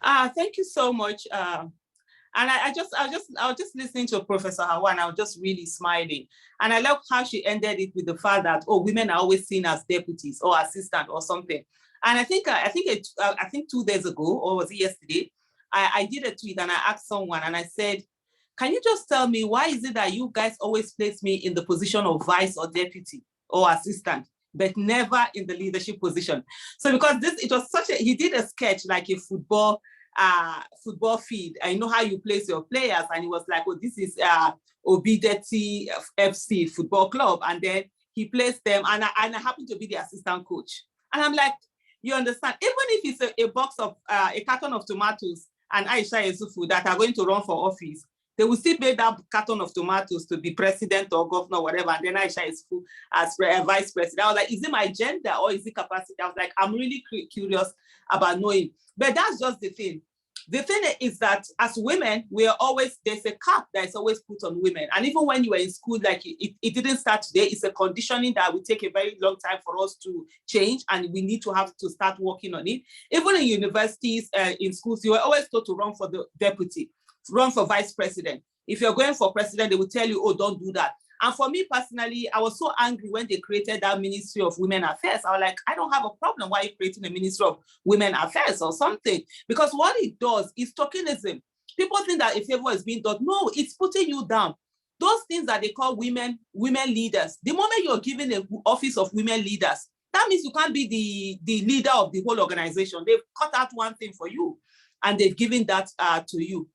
C: Thank you so much. And I was just listening to Professor Hauwa, and I was just really smiling. And I love how she ended it with the fact that, oh, women are always seen as deputies or assistant or something. And I think 2 days ago, or was it yesterday, I did a tweet and I asked someone and I said, can you just tell me why is it that you guys always place me in the position of vice or deputy or assistant? but never in the leadership position. So because it was such a, he did a sketch like a football feed. I know how you place your players, and he was like, oh, this is Obideti FC football club, and then he placed them, and I happened to be the assistant coach. And I'm like, you understand, even if it's a box of a carton of tomatoes and Aisha Yesufu that are going to run for office, they will still pay that carton of tomatoes to be president or governor, whatever, and then Aisha Yesufu as vice president. I was like, is it my gender or is it capacity? I was like, I'm really curious about knowing. But that's just the thing. The thing is that as women, we are always, there's a cap that is always put on women. And even when you were in school, like it didn't start today, it's a conditioning that will take a very long time for us to change, and we need to have to start working on it. Even in universities, in schools, you were always told to run for the deputy, run for vice president. If you're going for president, they will tell you, oh, don't do that. And for me personally, I was so angry when they created that Ministry of Women Affairs. I was like, I don't have a problem. Why are you creating a Ministry of Women Affairs or something? Because what it does is tokenism. People think that a favor is being done. No, it's putting you down. Those things that they call women leaders, the moment you're given an office of women leaders, that means you can't be the leader of the whole organization. They've cut out one thing for you, and they've given that to you.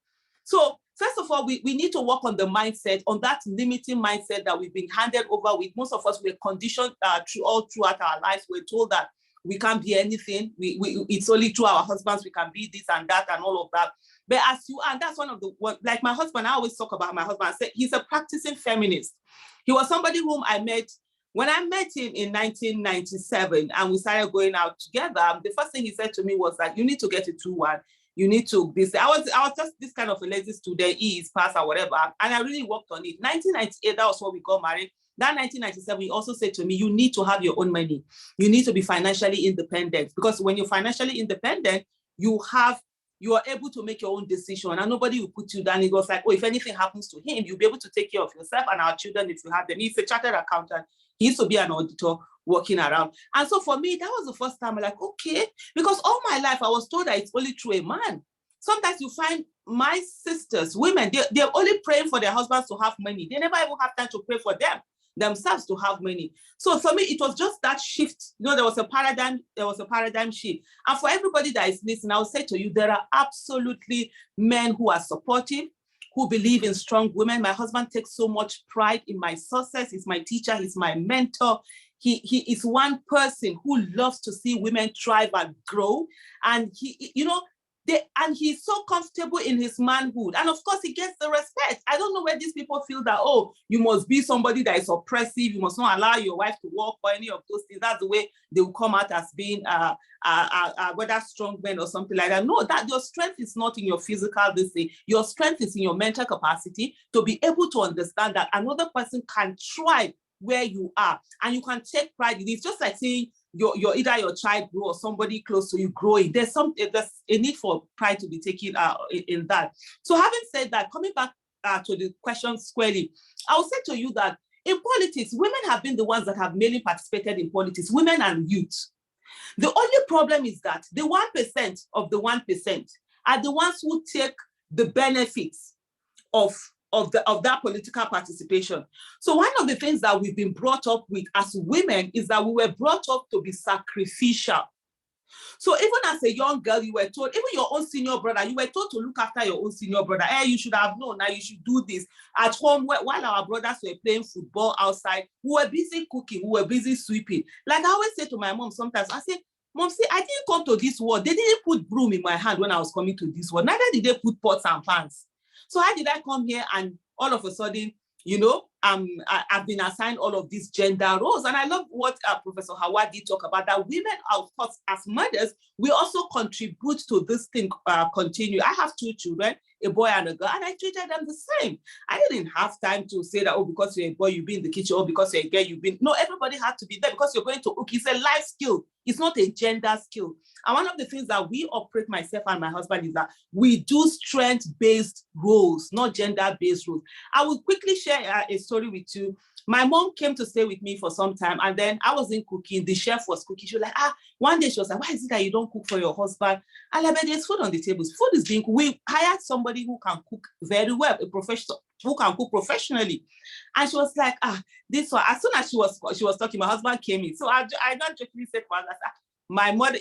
C: So first of all, we need to work on the mindset, on that limiting mindset that we've been handed over with. Most of us were conditioned throughout our lives. We're told that we can't be anything. It's only through our husbands we can be this and that and all of that. But as you are, and that's one of the, like my husband, I always talk about my husband. I say he's a practicing feminist. He was somebody whom I met, when I met him in 1997 and we started going out together, the first thing he said to me was that you need to get a 2-1. You need to be, I was just this kind of a lazy student, E's, pass or whatever. And I really worked on it. 1998, that was when we got married. That 1997, he also said to me, you need to have your own money. You need to be financially independent, because when you're financially independent, you are able to make your own decision and nobody will put you down. It was like, oh, if anything happens to him, you'll be able to take care of yourself and our children if you have them. He's a chartered accountant. He used to be an auditor working around. And so for me, that was the first time I'm like, okay, because all my life I was told that it's only through a man. Sometimes you find my sisters, women, they're only praying for their husbands to have money. They never even have time to pray for themselves to have money. So for me, it was just that shift. You know, there was a paradigm shift. And for everybody that is listening, I'll say to you, there are absolutely men who are supportive, who believe in strong women. My husband takes so much pride in my success. He's my teacher, he's my mentor. He is one person who loves to see women thrive and grow. And and he's so comfortable in his manhood. And of course, he gets the respect. I don't know where these people feel that, oh, you must be somebody that is oppressive. You must not allow your wife to work or any of those things. That's the way they will come out as being whether strong men or something like that. No, that your strength is not in your physical this thing. Your strength is in your mental capacity to be able to understand that another person can thrive where you are, and you can take pride in it. It's just like saying either your child grow or somebody close to you growing. There's a need for pride to be taken in that. So having said that, coming back to the question squarely, I will say to you that in politics, women have been the ones that have mainly participated in politics, women and youth. The only problem is that the 1% of the 1% are the ones who take the benefits of that political participation. So one of the things that we've been brought up with as women is that we were brought up to be sacrificial. So even as a young girl, you were told, even your own senior brother, you were told to look after your own senior brother. Hey, you should have known, now you should do this. At home, while our brothers were playing football outside, we were busy cooking, we were busy sweeping. Like I always say to my mom sometimes, I say, Mom, see, I didn't come to this world. They didn't put broom in my hand when I was coming to this world. Neither did they put pots and pans. So how did I come here and all of a sudden, I've been assigned all of these gender roles? And I love what Professor Hauwa did talk about, that women, of course, as mothers, we also contribute to this thing continue. I have 2 children, a boy and a girl, and I treated them the same. I didn't have time to say that, oh, because you're a boy, you be in the kitchen, or because you're a girl, you've been. No, everybody had to be there because you're going to cook. It's a life skill. It's not a gender skill. And one of the things that we operate, myself and my husband, is that we do strength-based roles, not gender-based roles. I will quickly share a story with you. My mom came to stay with me for some time, and then I wasn't cooking. The chef was cooking. She was like, one day she was like, why is it that you don't cook for your husband? And like, there's food on the table. Food is being cooked. We hired somebody who can cook very well, a can cook professionally. And she was like, this one, as soon as she was talking, my husband came in. So I not jokingly said to her,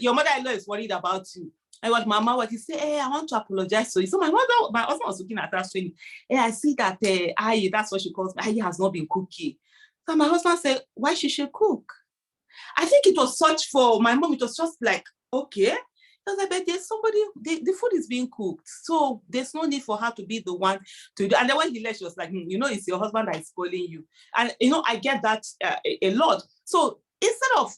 C: your mother-in-law is worried about you. I was Mama, what he said, hey, I want to apologize to you. So my husband was looking at her saying, hey, I see that Aye, that's what she calls me, Aye has not been cooking. So my husband said, why should she cook? I think it was such for my mom, it was just like, okay. I was like, but there's somebody, the food is being cooked. So there's no need for her to be the one to do. And then when he left, she was like, it's your husband that is spoiling you. And, I get that a lot. So instead of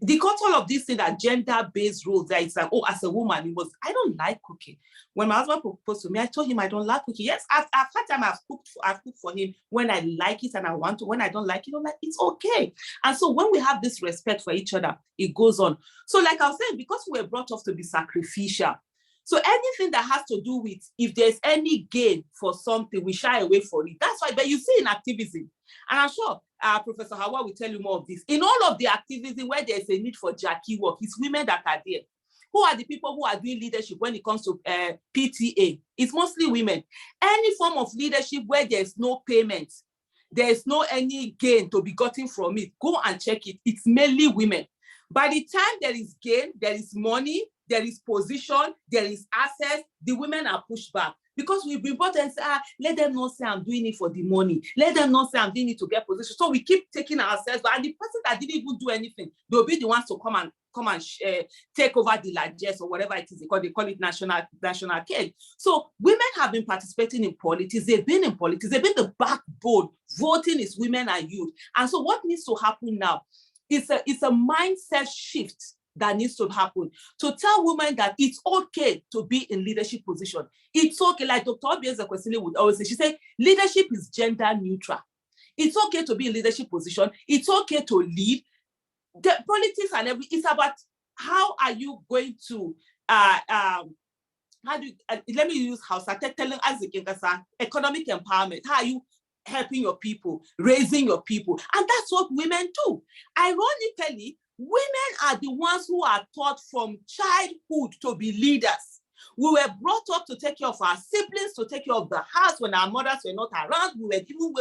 C: the control of this thing that gender-based roles, that it's like, as a woman, I don't like cooking. When my husband proposed to me, I told him I don't like cooking. Yes, I've had time I've cooked for him when I like it and I want to. When I don't like it, it's okay. And so when we have this respect for each other, it goes on. So like I was saying, because we were brought up to be sacrificial, so anything that has to do with, if there's any gain for something, we shy away from it. That's why, but you see in activism, and I'm sure Professor Hauwa will tell you more of this. In all of the activism where there's a need for Jackie work, it's women that are there. Who are the people who are doing leadership when it comes to PTA? It's mostly women. Any form of leadership where there's no payment, there's no any gain to be gotten from it, go and check it. It's mainly women. By the time there is gain, there is money, there is position, there is access, the women are pushed back. Because we've been brought and say, let them not say I'm doing it for the money. Let them not say I'm doing it to get position. So we keep taking ourselves, and the person that didn't even do anything, they'll be the ones to come and take over the largesse or whatever it is. They call it national cake. So women have been participating in politics. They've been in politics. They've been the backbone. Voting is women and youth. And so what needs to happen now is a mindset shift that needs to happen to tell women that it's okay to be in leadership position. It's okay, like Dr. Obieze Kwesili would always say, she said, leadership is gender neutral. It's okay to be in leadership position. It's okay to lead. The politics and everything, it's about how are you going to, let me use Hausa, telling economic empowerment. How are you helping your people, raising your people? And that's what women do. Ironically, women are the ones who are taught from childhood to be leaders. We were brought up to take care of our siblings, to take care of the house when our mothers were not around. We were even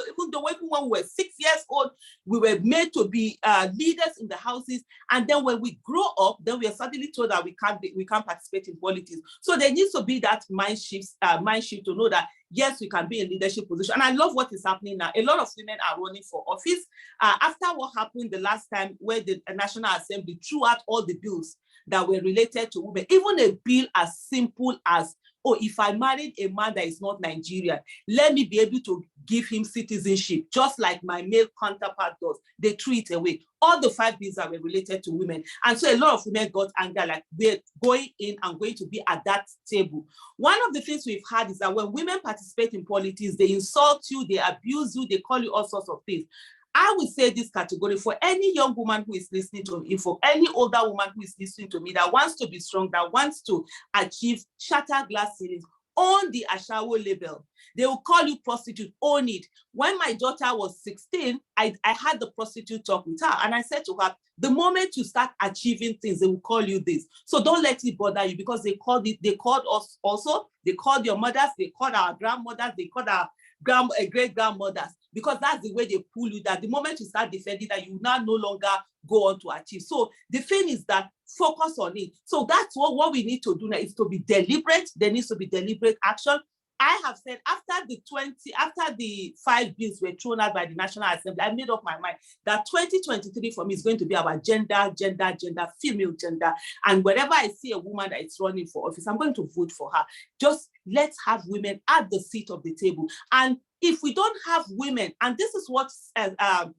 C: when we were 6 years old, we were made to be leaders in the houses. And then when we grow up, then we are suddenly told that we can't participate in politics. So there needs to be that mind shift to know that yes, we can be in leadership position. And I love what is happening now. A lot of women are running for office. After what happened the last time where the National Assembly threw out all the bills that were related to women, even a bill as simple as, if I married a man that is not Nigerian, let me be able to give him citizenship, just like my male counterpart does. They threw it away. All the 5 bills that were related to women. And so a lot of women got anger, like we're going in and going to be at that table. One of the things we've had is that when women participate in politics, they insult you, they abuse you, they call you all sorts of things. I would say this category for any young woman who is listening to me, for any older woman who is listening to me that wants to be strong, that wants to achieve shatter glass ceilings, own the Ashawo label. They will call you prostitute, own it. When my daughter was 16, I had the prostitute talk with her, and I said to her, the moment you start achieving things, they will call you this. So don't let it bother you, because they called us also, they called your mothers, they called our grandmothers, they called our great-grandmothers, because that's the way they pull you, that the moment you start defending that, you now no longer go on to achieve. So the thing is that focus on it. So that's what we need to do now, is to be deliberate. There needs to be deliberate action. I have said after the 5 bills were thrown out by the National Assembly, I made up my mind that 2023 for me is going to be about gender, female gender. And wherever I see a woman that is running for office, I'm going to vote for her. Just let's have women at the seat of the table. And if we don't have women, and this is what our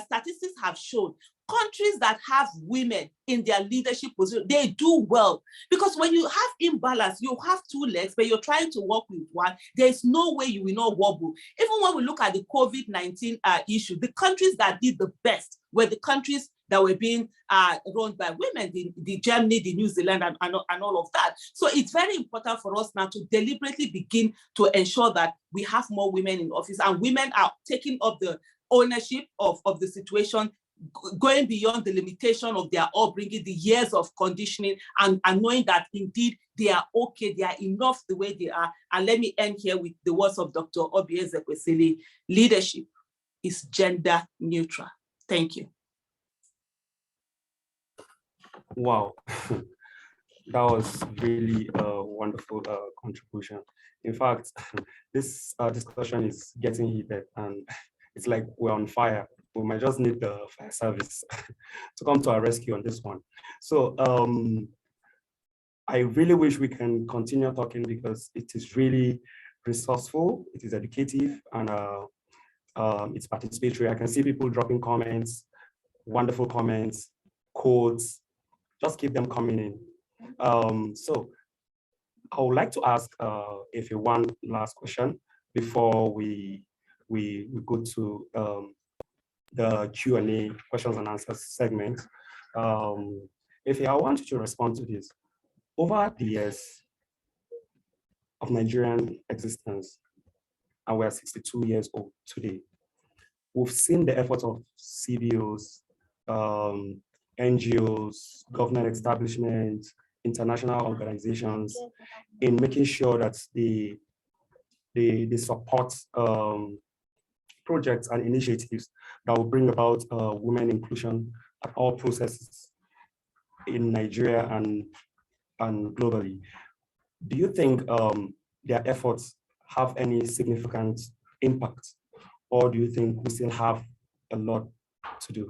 C: statistics have shown, countries that have women in their leadership position, they do well. Because when you have imbalance, you have 2 legs, but you're trying to work with one, there's no way you will not wobble. Even when we look at the COVID-19 issue, the countries that did the best were the countries that were being run by women, the Germany, the New Zealand, and all of that. So it's very important for us now to deliberately begin to ensure that we have more women in office, and women are taking up the ownership of the situation, going beyond the limitation of their upbringing, the years of conditioning, and knowing that indeed they are okay, they are enough the way they are. And let me end here with the words of Dr. Obi Ezekwesili: leadership is gender neutral. Thank you.
A: Wow, that was really a wonderful contribution. In fact, this discussion is getting heated and it's like we're on fire. We might just need the fire service to come to our rescue on this one. So I really wish we can continue talking because it is really resourceful, it is educative, and it's participatory. I can see people dropping comments, wonderful comments, codes. Just keep them coming in. So I would like to ask Efe one last question before we go to the Q&A, questions and answers segment. Efe, I want you to respond to this. Over the years of Nigerian existence, and we're 62 years old today, we've seen the efforts of CBOs, NGOs, government establishments, international organizations in making sure that they support projects and initiatives that will bring about women inclusion at all processes in Nigeria and globally. Do you think their efforts have any significant impact, or do you think we still have a lot to do?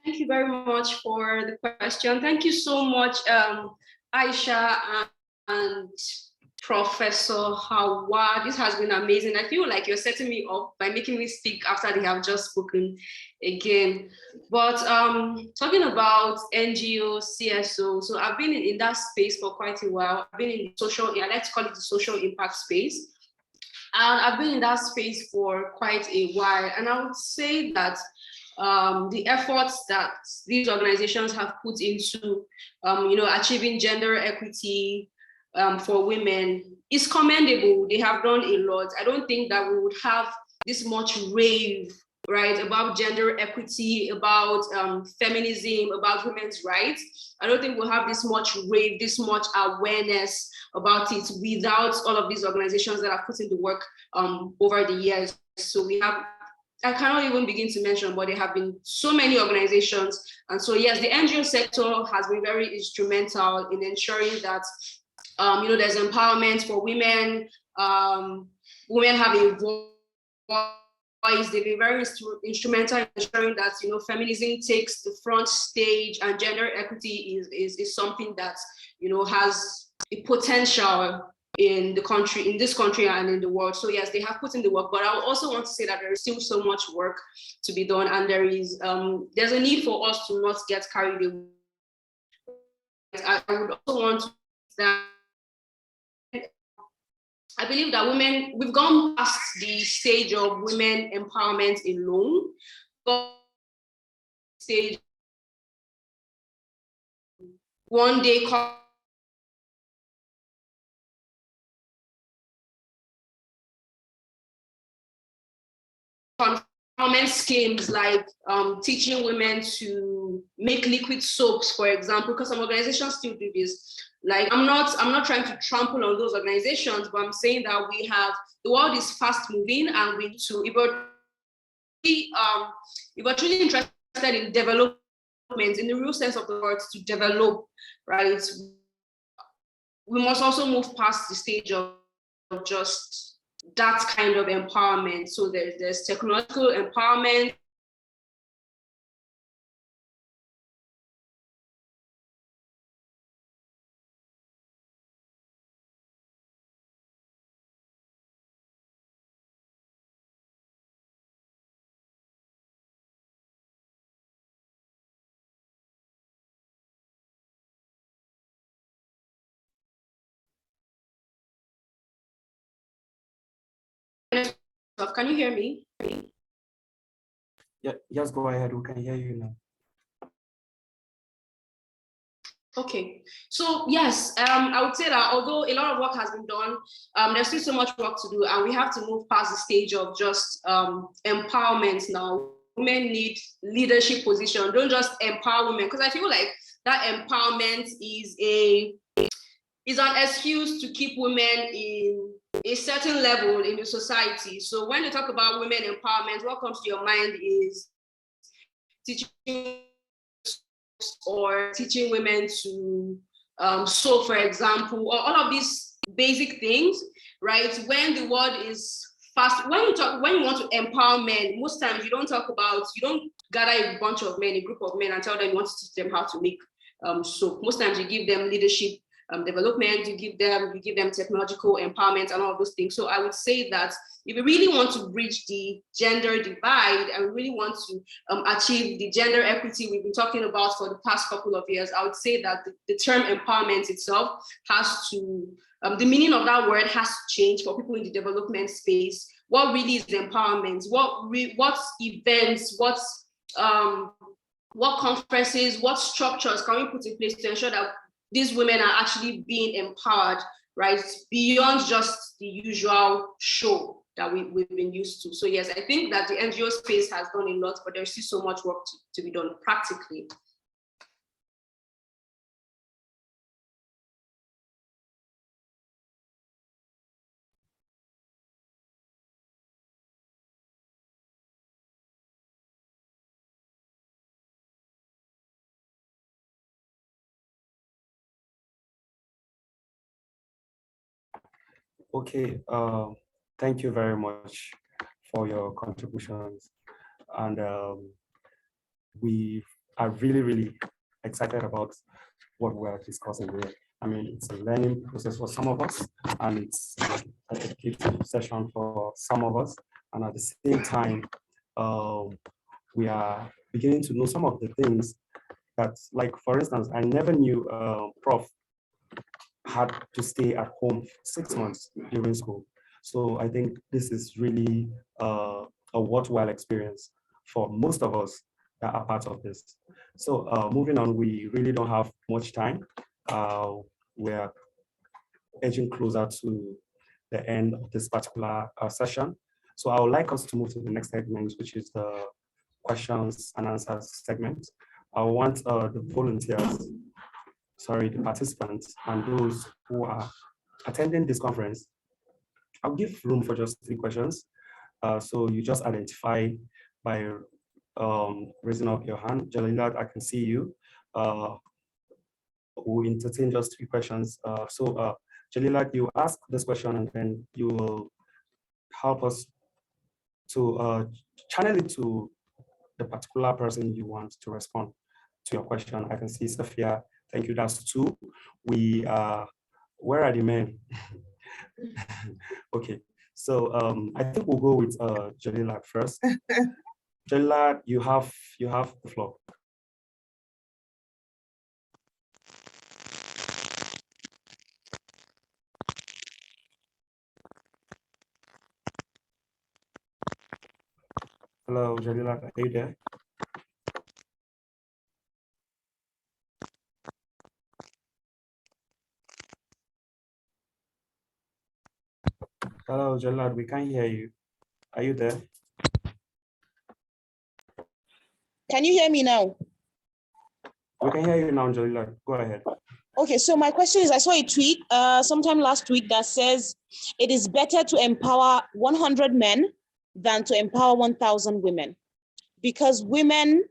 D: Thank you very much for the question. Thank you so much, Aisha and Professor Hauwa. This has been amazing. I feel like you're setting me up by making me speak after they have just spoken again. But talking about NGO, CSO, so I've been in that space for quite a while. I've been in social, I like to call it the social impact space. And I've been in that space for quite a while. And I would say that the efforts that these organizations have put into, achieving gender equity for women is commendable. They have done a lot. I don't think that we would have this much rave, right, about gender equity, about feminism, about women's rights. I don't think we'll have this much rave, this much awareness about it without all of these organizations that have put in the work over the years. So we have, I cannot even begin to mention, but there have been so many organizations. And so yes, the NGO sector has been very instrumental in ensuring that there's empowerment for women. Women have a voice. They've been very instrumental in ensuring that feminism takes the front stage, and gender equity is something that has a potential in the country, in this country and in the world. So yes, they have put in the work, but I also want to say that there is still so much work to be done, and there's a need for us to not get carried away. I would also want to that I believe that women, we've gone past the stage of women empowerment alone, but stage one day empowerment schemes like teaching women to make liquid soaps, for example, because some organizations still do this. Like, I'm not trying to trample on those organizations, but I'm saying that we have, the world is fast moving, and we need to, if we're truly interested in development, in the real sense of the word, to develop, right, we must also move past the stage of just that kind of empowerment. So there's technological empowerment, can you hear me?
A: Yeah, just go ahead. We can hear you now.
D: Okay, so yes, I would say that although a lot of work has been done, there's still so much work to do, and we have to move past the stage of just empowerment now. Women need leadership position. Don't just empower women, because I feel like that empowerment is an excuse to keep women in a certain level in the society. So when you talk about women empowerment, what comes to your mind is teaching or teaching women to sew, for example, or all of these basic things, right? When the word is fast, when you want to empower men, most times you don't gather a bunch of men, a group of men, and tell them you want to teach them how to make soap. Most times you give them leadership development, you give them technological empowerment and all of those things. So I would say that if we really want to bridge the gender divide and we really want to achieve the gender equity we've been talking about for the past couple of years, I would say that the term empowerment itself has to, the meaning of that word has to change for people in the development space. What really is empowerment? What events, what conferences, what structures can we put in place to ensure that these women are actually being empowered, right? Beyond just the usual show that we've been used to. So yes, I think that the NGO space has done a lot, but there's still so much work to be done practically.
A: Okay, thank you very much for your contributions. And we are really, really excited about what we're discussing here. I mean, it's a learning process for some of us, and it's an educative session for some of us. And at the same time, we are beginning to know some of the things that, like, for instance, I never knew Prof had to stay at home 6 months during school. So I think this is really a worthwhile experience for most of us that are part of this. So moving on, we really don't have much time. We're edging closer to the end of this particular session. So I would like us to move to the next segment, which is the questions and answers segment. I want the volunteers, the participants and those who are attending this conference, I'll give room for just 3 questions. So you just identify by raising up your hand. Jalila, I can see you. We'll entertain just 3 questions. Jalila, you ask this question and then you will help us to channel it to the particular person you want to respond to your question. I can see Sophia. Thank you. That's 2. We where are the men? Okay, so I think we'll go with Jalila first. Jalila, you have the floor. Hello, Jalila, are you there? Hello, Jalila, we can't hear you. Are you there?
F: Can you hear me now?
A: We can hear you now, Jalila. Go ahead.
F: Okay, so my question is, I saw a tweet sometime last week that says it is better to empower 100 men than to empower 1,000 women, because men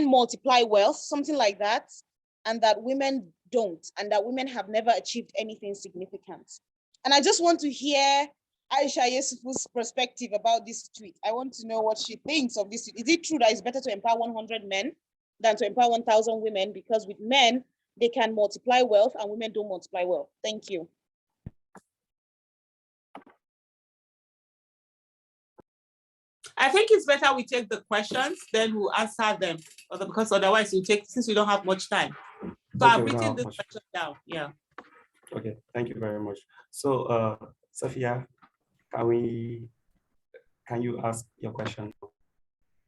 F: multiply wealth, something like that, and that women don't, and that women have never achieved anything significant. And I just want to hear Aisha Yesufu's perspective about this tweet. I want to know what she thinks of this. Is it true that it's better to empower 100 men than to empower 1,000 women? Because with men, they can multiply wealth and women don't multiply wealth. Thank you.
C: I think it's better we take the questions, then we'll answer them, because otherwise since we don't have much time. So okay, I've written this question down, yeah.
A: Okay, thank you very much. So Sophia, can you ask your question?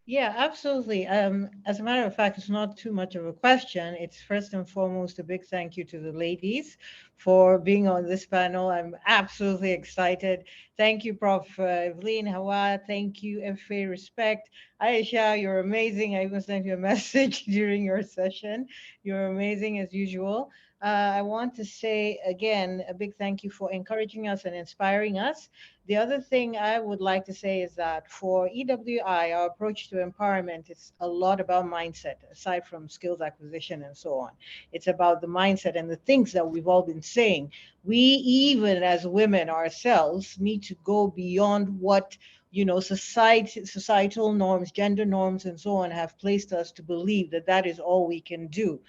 G: Yeah, absolutely. As a matter of fact, it's not too much of a question. It's first and foremost a big thank you to the ladies for being on this panel. I'm absolutely excited. Thank you, Prof. Evelyn, Hauwa. Thank you, Efe, respect. Aisha, you're amazing. I even sent you a message during your session. You're amazing as usual. I want to say again, a big thank you for encouraging us and inspiring us. The other thing I would like to say is that for EWEI, our approach to empowerment is a lot about mindset, aside from skills acquisition and so on. It's about the mindset and the things that we've all been saying. We, even as women ourselves, need to go beyond what societal norms, gender norms, and so on have placed us to believe that that is all we can do.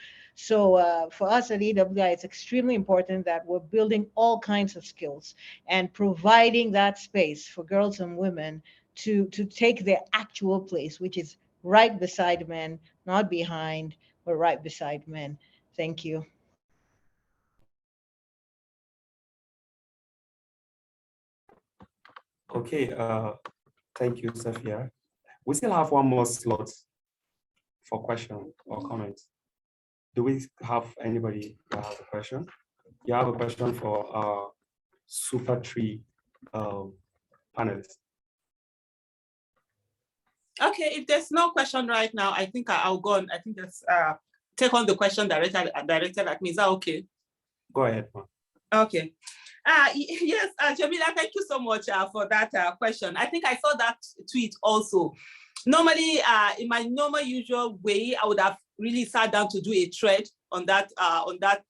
G: So for us at EWEI, it's extremely important that we're building all kinds of skills and providing that space for girls and women to take their actual place, which is right beside men, not behind, but right beside men. Thank you.
A: Okay, thank you, Sophia. We still have one more slot for question or comment. Do we have anybody that has a question? You have a question for our Super 3 panelists.
C: Okay, if there's no question right now, I think I'll go on. I think let's take on the question directed at me. Is that okay?
A: Go ahead, ma'am.
C: Okay. Yes, Jamila, thank you so much for that question. I think I saw that tweet also. Normally, in my normal usual way, I would have really sat down to do a thread on that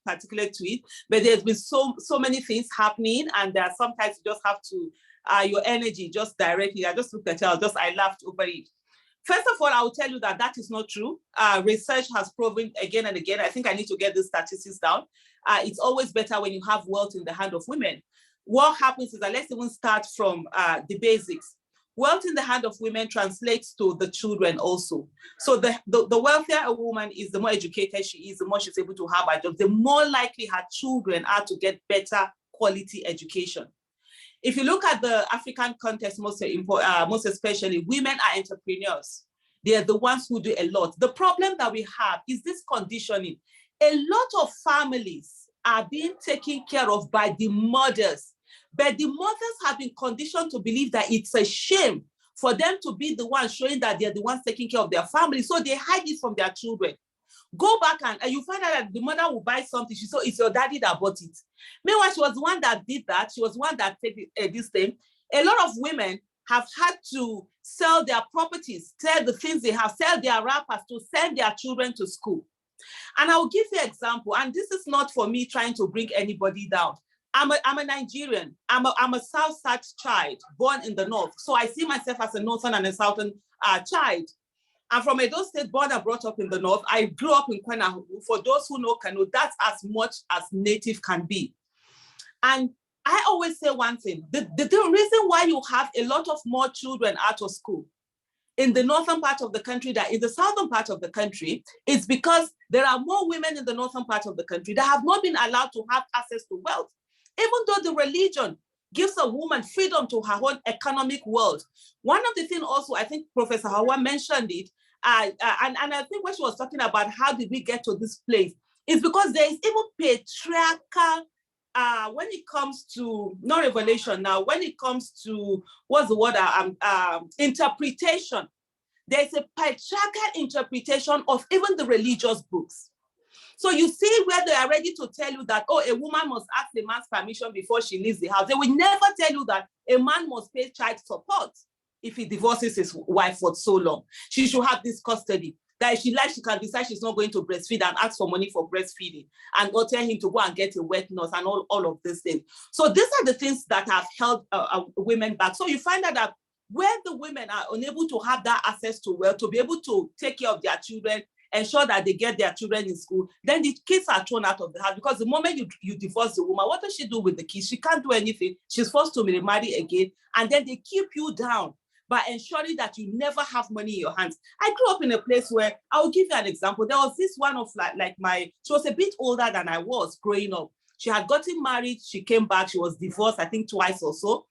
C: particular tweet, but there's been so many things happening, and sometimes you just have to your energy just directly. I just looked at it, I laughed over it. First of all, I will tell you that that is not true. Research has proven again and again. I think I need to get the statistics down. It's always better when you have wealth in the hand of women. What happens is that let's even start from the basics. Wealth in the hand of women translates to the children also. So the wealthier a woman is, the more educated she is, the more she's able to have a job, the more likely her children are to get better quality education. If you look at the African context, most especially, women are entrepreneurs. They are the ones who do a lot. The problem that we have is this conditioning. A lot of families are being taken care of by the mothers, but the mothers have been conditioned to believe that it's a shame for them to be the ones showing that they're the ones taking care of their family. So they hide it from their children. Go back and you find out that the mother will buy something. She said, it's your daddy that bought it. Meanwhile, she was the one that did that. She was the one that did this thing. A lot of women have had to sell their properties, sell the things they have, sell their wrappers to send their children to school. And I will give you an example. And this is not for me trying to bring anybody down. I'm a Nigerian. I'm a South child born in the North. So I see myself as a Northern and a Southern child. I'm from Edo State, born and brought up in the North. I grew up in Kwena. For those who know Kano, that's as much as native can be. And I always say one thing, the reason why you have a lot of more children out of school in the northern part of the country than in the southern part of the country is because there are more women in the northern part of the country that have not been allowed to have access to wealth. Even though the religion gives a woman freedom to her own economic world. One of the things also, I think Professor Hauwa mentioned it, and I think when she was talking about how did we get to this place, is because there is even patriarchal, when it comes to, not revelation now, when it comes to, what's the word, interpretation. There's a patriarchal interpretation of even the religious books. So you see where they are ready to tell you that, oh, a woman must ask a man's permission before she leaves the house. They will never tell you that a man must pay child support if he divorces his wife for so long. She should have this custody. That if she likes, she can decide she's not going to breastfeed and ask for money for breastfeeding and or tell him to go and get a wet nurse and all of these things. So these are the things that have held women back. So you find out that where the women are unable to have that access to wealth, to be able to take care of their children, ensure that they get their children in school, then the kids are thrown out of the house, because the moment you divorce the woman, what does she do with the kids? She can't do anything. She's forced to remarry again, and then they keep you down by ensuring that you never have money in your hands. I grew up in a place where, I will give you an example. There was this one of she was a bit older than I was growing up. She had gotten married, she came back, she was divorced, I think twice or so.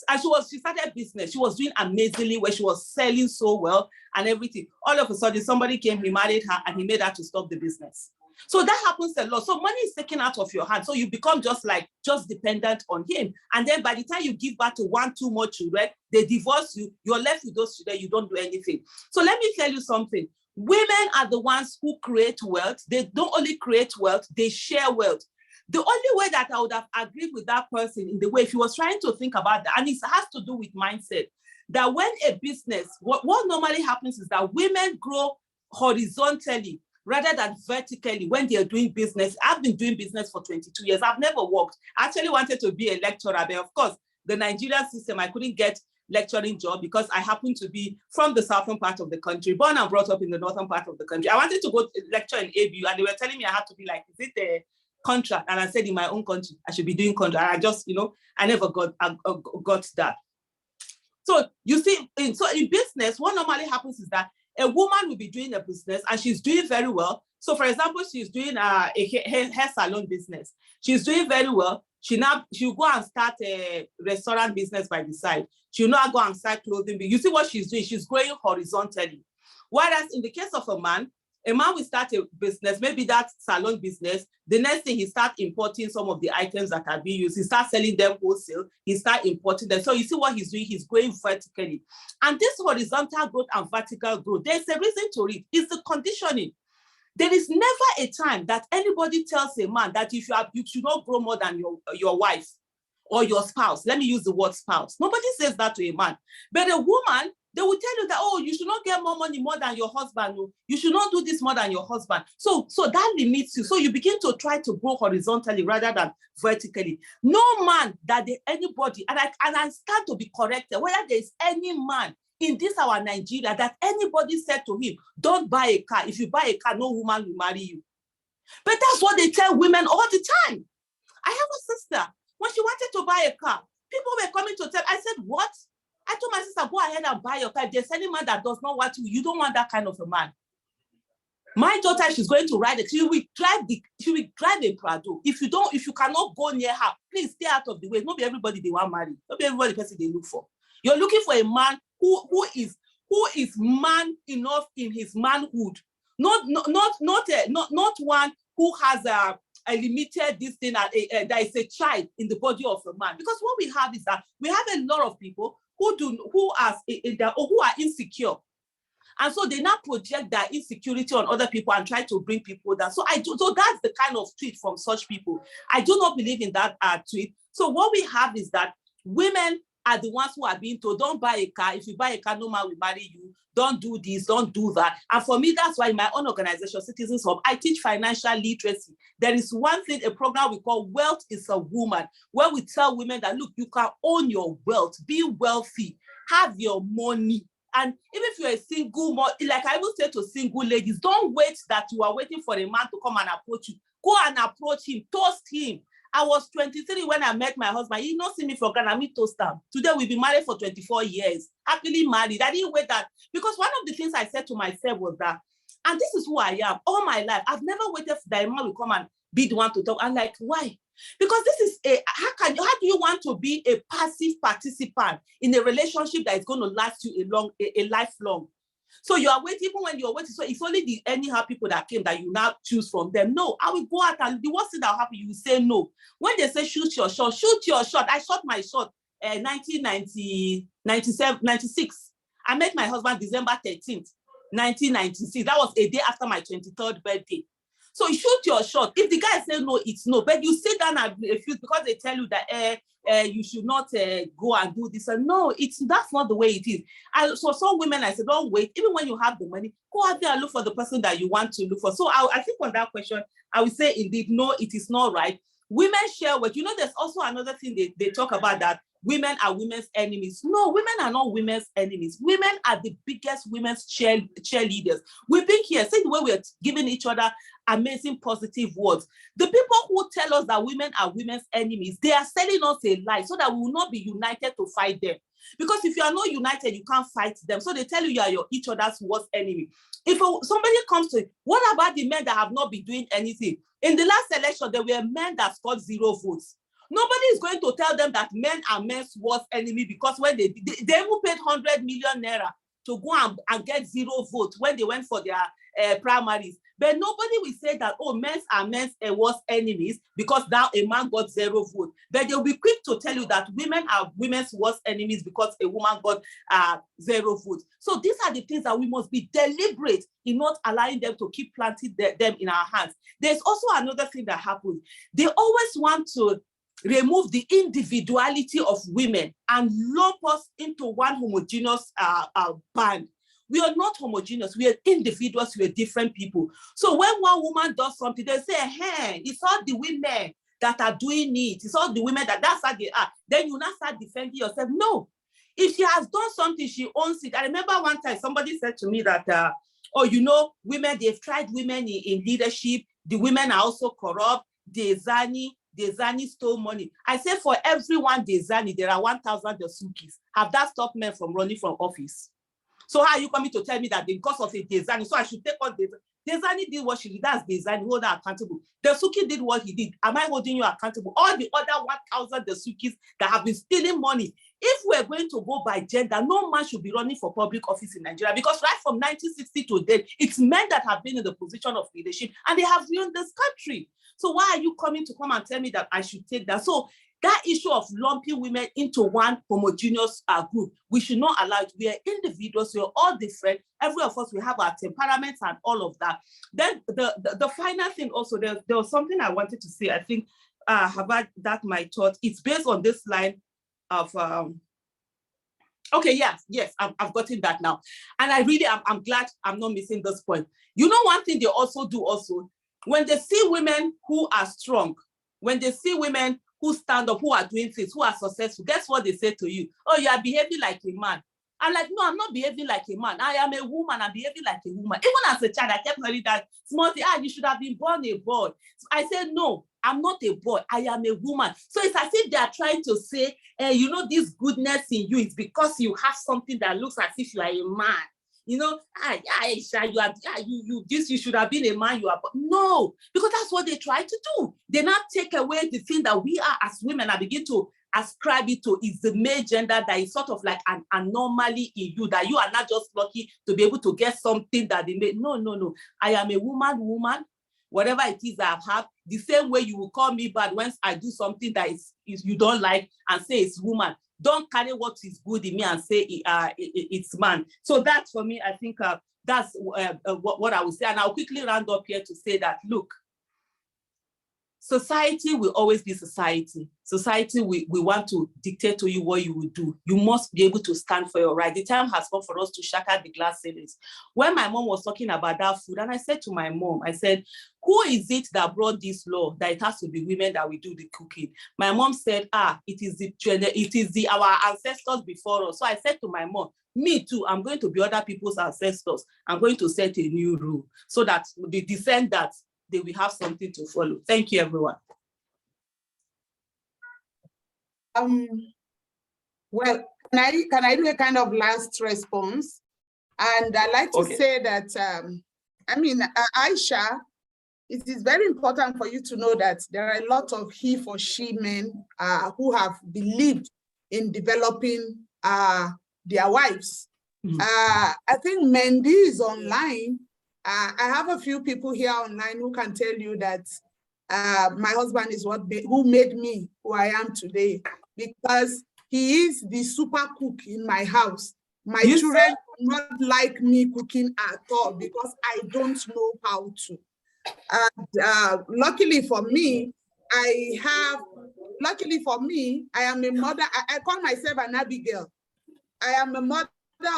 C: And she started business. She was doing amazingly well. She was selling so well and everything. All of a sudden, somebody came, he married her, and he made her to stop the business. So that happens a lot. So money is taken out of your hand. So you become just dependent on him. And then by the time you give birth to 1, 2 more children, they divorce you, you're left with those children, you don't do anything. So let me tell you something. Women are the ones who create wealth. They don't only create wealth, they share wealth. The only way that I would have agreed with that person in the way, if he was trying to think about that, and it has to do with mindset, that when a business, what normally happens is that women grow horizontally rather than vertically when they're doing business. I've been doing business for 22 years. I've never worked. I actually wanted to be a lecturer, but of course, the Nigerian system, I couldn't get lecturing job because I happen to be from the southern part of the country, born and brought up in the northern part of the country. I wanted to go to lecture in ABU, and they were telling me I had to be like, is it a contract? And I said, in my own country, I should be doing contract. I just, I never got that. So you see, so in business, what normally happens is that a woman will be doing a business and she's doing very well. So for example, she's doing a hair salon business. She's doing very well. She'll go and start a restaurant business by the side. She'll not go and start clothing. You see what she's doing? She's growing horizontally. Whereas in the case of a man will start a business, maybe that salon business. The next thing, he starts importing some of the items that are being used. He starts selling them wholesale. He starts importing them. So you see what he's doing? He's growing vertically. And this horizontal growth and vertical growth, there's a reason to it. It's the conditioning. There is never a time that anybody tells a man that you should not grow more than your wife or your spouse. Let me use the word spouse. Nobody says that to a man. But a woman, they will tell you that, oh, you should not get more money more than your husband. You should not do this more than your husband. So that limits you. So you begin to try to grow horizontally rather than vertically. No man anybody, and I stand to be corrected, whether there is any man in this our Nigeria that anybody said to him, don't buy a car. If you buy a car, no woman will marry you. But that's what they tell women all the time. I have a sister. When she wanted to buy a car, people were coming to tell, I said, what? I told my sister, go ahead and buy your car. If there's any man that does not want you don't want that kind of a man. My daughter, she's going to ride it. She will drive a Prado. If you cannot go near her, please stay out of the way. Not be everybody they want marry. Not be everybody the person they look for. You're looking for a man who is man enough in his manhood. Not one who has a limited this thing, there is a child in the body of a man. Because what we have is that we have a lot of people who are insecure. And so they now project their insecurity on other people and try to bring people down. So that's the kind of tweet from such people. I do not believe in that tweet. So what we have is that women are the ones who are being told, don't buy a car. If you buy a car, no man will marry you. Don't do this, don't do that. And for me, that's why in my own organization, Citizens Hub, I teach financial literacy. There is one thing, a program we call Wealth is a Woman, where we tell women that, look, you can own your wealth, be wealthy, have your money. And even if you're a single mom, like I will say to single ladies, don't wait that you are waiting for a man to come and approach you. Go and approach him, toast him. I was 23 when I met my husband. He did not see me for granted. I meet toast him. Today we've been married for 24 years, happily married. I didn't wait that, because one of the things I said to myself was that, and this is who I am all my life, I've never waited for that a man will come and be the one to talk. I'm like, why? Because this is how do you want to be a passive participant in a relationship that is going to last you a lifelong? So you are waiting, even when you're waiting, so it's only the anyhow people that came that you now choose from them. No, I will go out, and the worst thing that will happen, you will say no. When they say shoot your shot, shoot your shot. I shot my shot 1996. I met my husband December 13th, 1996. That was a day after my 23rd birthday. So you shoot your shot. If the guy says no, it's no. But you sit down and refuse because they tell you that you should not go and do this. And no, that's not the way it is. So some women, I said, don't wait. Even when you have the money, go out there and look for the person that you want to look for. So I think on that question, I would say indeed, no, it is not right. Women share what, there's also another thing they talk about, that women are women's enemies. No, women are not women's enemies. Women are the biggest women's cheerleaders. We've been here, see the way we're giving each other amazing positive words. The people who tell us that women are women's enemies, they are selling us a lie so that we will not be united to fight them. Because if you are not united, you can't fight them. So they tell you are each other's worst enemy. If somebody comes to, what about the men that have not been doing anything? In the last election, there were men that scored 0 votes. Nobody is going to tell them that men are men's worst enemy, because when they even paid 100 million naira to go and get 0 votes when they went for their primaries. But nobody will say that, oh, men are men's worst enemies because now a man got 0 votes. But they'll be quick to tell you that women are women's worst enemies because a woman got 0 votes. So these are the things that we must be deliberate in not allowing them to keep planting them in our hands. There's also another thing that happens. They always want to remove the individuality of women and lump us into one homogeneous band. We are not homogeneous. We are individuals. We are different people. So when one woman does something, they say, hey, it's all the women that are doing it. It's all the women that's how they are. Then you now start defending yourself. No. If she has done something, she owns it. I remember one time somebody said to me that, oh, you know, women, they've tried women in leadership. The women are also corrupt. They zani stole money. I say for everyone they zani, there are 1,000 Yusufis. Have that stopped men from running from office? So how are you coming to tell me that because of a Dezani, so I should take on Dezani? Dezani did what she did. That's Dezani, hold her accountable. Desuki did what he did. Am I holding you accountable? All the other 1,000 Desukis that have been stealing money. If we're going to go by gender, no man should be running for public office in Nigeria, because right from 1960 to date, it's men that have been in the position of leadership and they have ruined this country. So why are you coming to come and tell me that I should take that? So that issue of lumping women into one homogeneous group, we should not allow it. We are individuals, we are all different. Every of us, we have our temperaments and all of that. Then the final thing also, there was something I wanted to say. I think about that my thought. It's based on this line of, okay, yes, I've gotten that now. And I'm glad I'm not missing this point. You know, one thing they also do when they see women who are strong, when they see women who stand up, who are doing things, who are successful, guess what they say to you? Oh, you are behaving like a man. I'm like, no, I'm not behaving like a man. I am a woman. I'm behaving like a woman. Even as a child, I kept telling that small thing, you should have been born a boy. So I said, no, I'm not a boy. I am a woman. So it's as if they are trying to say, you know, this goodness in you is because you have something that looks as if you are a man. You know, Aisha, you should have been a man, you are, but no, because that's what they try to do. They now take away the thing that we are as women and begin to ascribe it to is the male gender that is sort of like an anomaly in you, that you are not just lucky to be able to get something that they made. No. I am a woman, whatever it is I have, the same way you will call me bad when I do something that is you don't like and say it's woman. Don't carry what is good in me and say it's man. So that for me, I think that's what I would say. And I'll quickly round up here to say that, look, society will always be society. Society, we want to dictate to you what you will do. You must be able to stand for your right. The time has come for us to shatter the glass ceilings. When my mom was talking about that food, and I said to my mom, I said, who is it that brought this law that it has to be women that will do the cooking? My mom said, it is our ancestors before us. So I said to my mom, me too, I'm going to be other people's ancestors. I'm going to set a new rule so that the descendants, they will have something to follow. Thank you, everyone.
E: Well, can I do a kind of last response? And I'd like to say that, Aisha, it is very important for you to know that there are a lot of he for she men who have believed in developing their wives. I think Mendy is online. I have a few people here online who can tell you that my husband is who made me who I am today, because he is the super cook in my house. My children do not like me cooking at all because I don't know how to. And luckily for me, I am a mother. I call myself an Abigail. I am a mother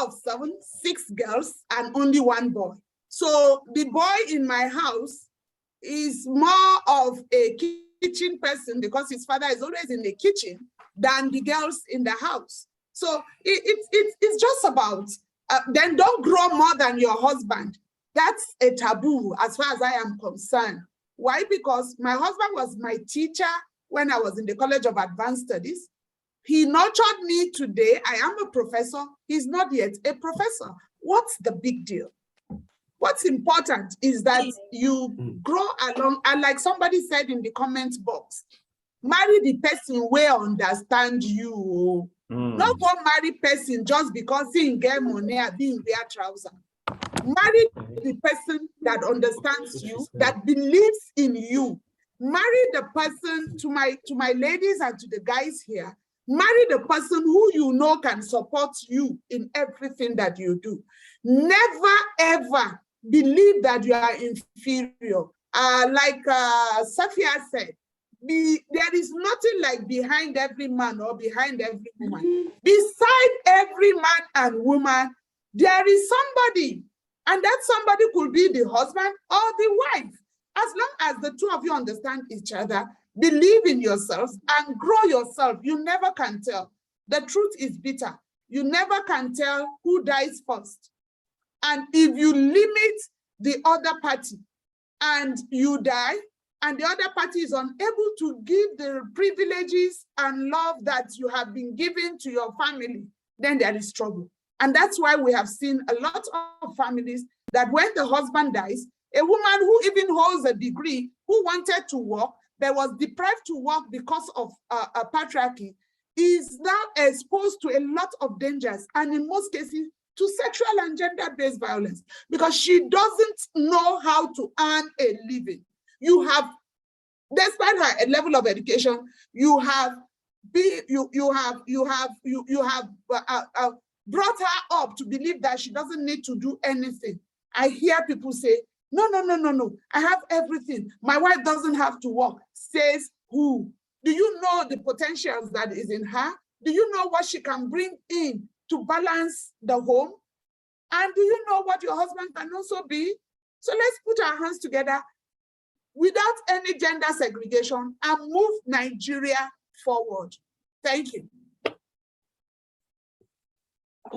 E: of 6 girls and only 1 boy. So the boy in my house is more of a kitchen person because his father is always in the kitchen than the girls in the house. So it's just about, then don't grow more than your husband. That's a taboo as far as I am concerned. Why? Because my husband was my teacher when I was in the College of Advanced Studies. He nurtured me today. I am a professor. He's not yet a professor. What's the big deal? What's important is that you grow along, and like somebody said in the comments box, Marry the person where understand you. Not one married person just because he get money and being wear trouser. Marry the person that understands you, that believes in you. Marry the person, to my ladies and to the guys here, marry the person who you know can support you in everything that you do. Never ever believe that you are inferior. Like Sophia said, there is nothing like behind every man or behind every woman. Beside every man and woman, there is somebody, and that somebody could be the husband or the wife. As long as the two of you understand each other, believe in yourselves and grow yourself, you never can tell. The truth is bitter. You never can tell who dies first. And if you limit the other party and you die, and the other party is unable to give the privileges and love that you have been given to your family, then there is trouble. And that's why we have seen a lot of families that when the husband dies, a woman who even holds a degree, who wanted to work, but was deprived to work because of a patriarchy, is now exposed to a lot of dangers, and in most cases, to sexual and gender-based violence, because she doesn't know how to earn a living. You have, despite her level of education, you have brought her up to believe that she doesn't need to do anything. I hear people say, no, I have everything. My wife doesn't have to work. Says who? Do you know the potentials that is in her? Do you know what she can bring in to balance the home? And do you know what your husband can also be? So let's put our hands together without any gender segregation and move Nigeria forward. Thank you.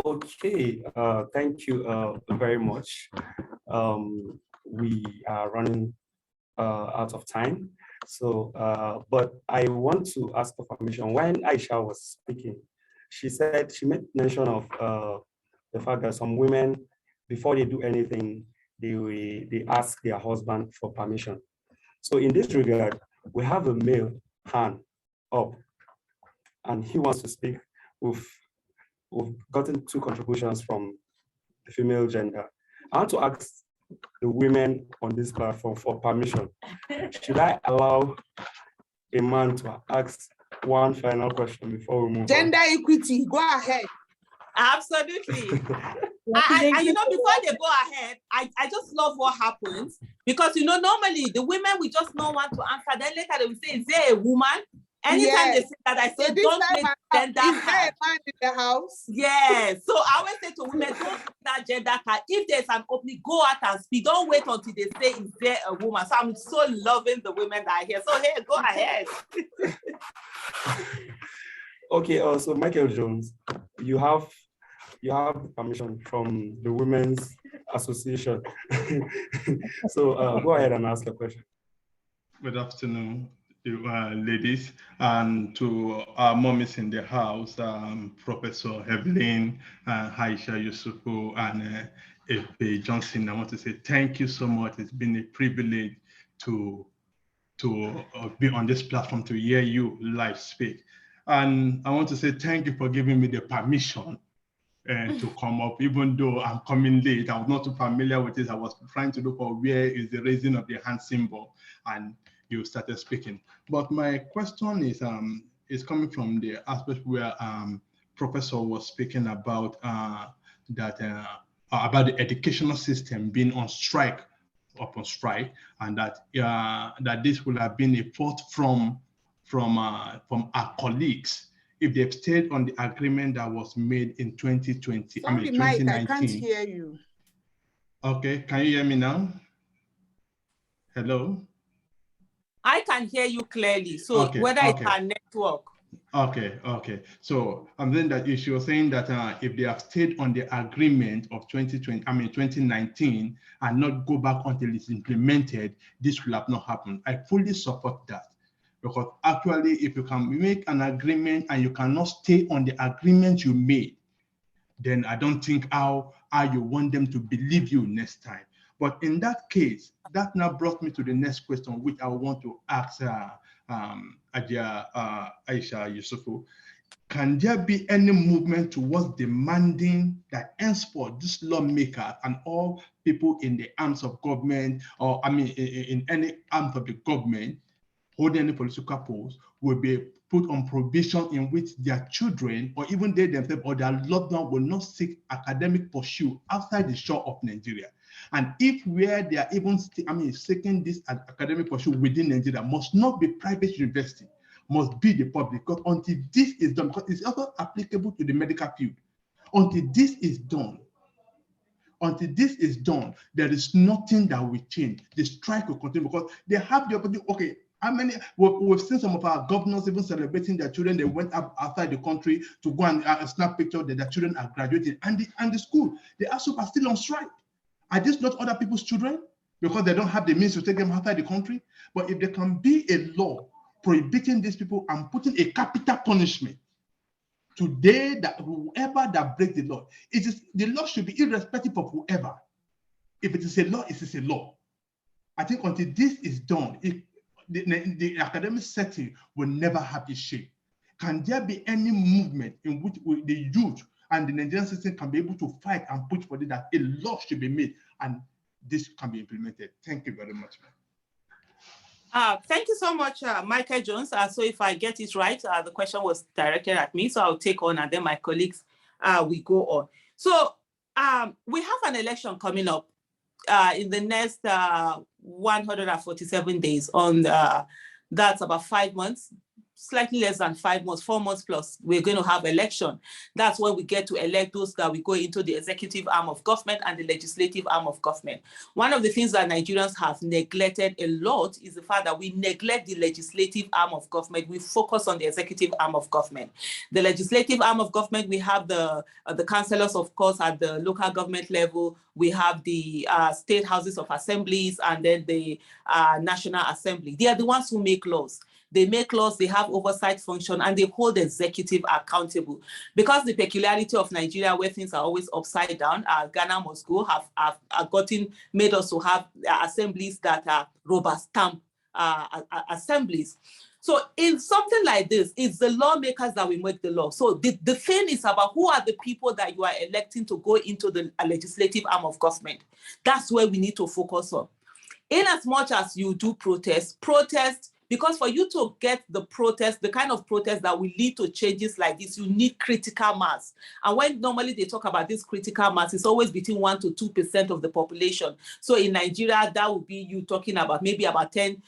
A: Okay, thank you very much. We are running out of time. So, but I want to ask for permission. When Aisha was speaking, she said, she made mention of the fact that some women, before they do anything, they ask their husband for permission. So in this regard, we have a male hand up, and he wants to speak. We've gotten 2 contributions from the female gender. I want to ask the women on this platform for permission. Should I allow a man to ask one final question before we move
E: Gender
A: on?
E: equity, go ahead.
C: Absolutely. And you know, before they go ahead, I just love what happens, because you know, normally the women we just don't want to answer. Then later they will say, is there a woman? Anytime they say that, I say, don't play gender card. Is there a man in the house? Yes. So I always say to women, don't play that gender card. If there's an opening, go out and speak. Don't wait until they say, is there a woman? So I'm so loving the women that are here. So hey, go ahead.
A: Okay, so Michael Jones, you have permission from the Women's Association. So go ahead and ask your question.
H: Good afternoon, ladies, and to our mommies in the house, Professor Evelyn, Aisha Yesufu, and Efe Johnson. I want to say thank you so much. It's been a privilege to be on this platform, to hear you live speak. And I want to say thank you for giving me the permission to come up, even though I'm coming late. I was not too familiar with this. I was trying to look for where is the raising of the hand symbol, and you started speaking. But my question is coming from the aspect where Professor was speaking about about the educational system being on strike, and that that this will have been a fault from our colleagues if they've stayed on the agreement that was made in 2020.
E: Sorry, Mike, I can't hear you.
H: Okay, can you hear me now? Hello?
C: I can hear you clearly. So
H: okay,
C: whether it's our network.
H: Okay. So I'm saying that if you're saying that if they have stayed on the agreement of 2019 and not go back until it's implemented, this will have not happened. I fully support that. Because actually, if you can make an agreement and you cannot stay on the agreement you made, then I don't think how you want them to believe you next time. But in that case, that now brought me to the next question, which I want to ask Aisha Yesufu, can there be any movement towards demanding that henceforth this lawmaker and all people in the arms of government, or I mean in any arms of the government holding any political post, will be put on probation in which their children or even they themselves or their loved one will not seek academic pursuit outside the shore of Nigeria? And if where they are even seeking this academic pursuit within Nigeria must not be private university, must be the public, because until this is done, because it's also applicable to the medical field, until this is done, there is nothing that will change. The strike will continue because they have the opportunity. Okay, how many? We've seen some of our governors even celebrating their children. They went up outside the country to go and snap pictures that their children are graduating, and the school, the ASUP are still on strike. Are these not other people's children because they don't have the means to take them outside the country? But if there can be a law prohibiting these people and putting a capital punishment today, that whoever that breaks the law, the law should be irrespective of whoever. If it is a law, it is a law. I think until this is done, the academic setting will never have its shape. Can there be any movement in which the youth and the Nigerian system can be able to fight and push for it, that a law should be made and this can be implemented? Thank you very much.
C: Thank you so much, Michael Jones. So if I get it right, the question was directed at me, so I'll take on and then my colleagues will go on. So we have an election coming up in the next 147 days on that's about 5 months, slightly less than 5 months, 4 months plus, we're going to have election. That's when we get to elect those that we go into the executive arm of government and the legislative arm of government. One of the things that Nigerians have neglected a lot is the fact that we neglect the legislative arm of government. We focus on the executive arm of government. The legislative arm of government, we have the councillors, of course, at the local government level. We have the state houses of assemblies and then the National Assembly. They are the ones who make laws. They make laws, they have oversight function, and they hold the executive accountable. Because the peculiarity of Nigeria, where things are always upside down, Ghana must go, have made us to have assemblies that are rubber stamp assemblies. So in something like this, it's the lawmakers that will make the law. So the thing is about who are the people that you are electing to go into the legislative arm of government. That's where we need to focus on. In as much as you do protest, because for you to get the protest, the kind of protest that will lead to changes like this, you need critical mass. And when normally they talk about this critical mass, it's always between 1 to 2% of the population. So in Nigeria, that would be you talking about maybe about 10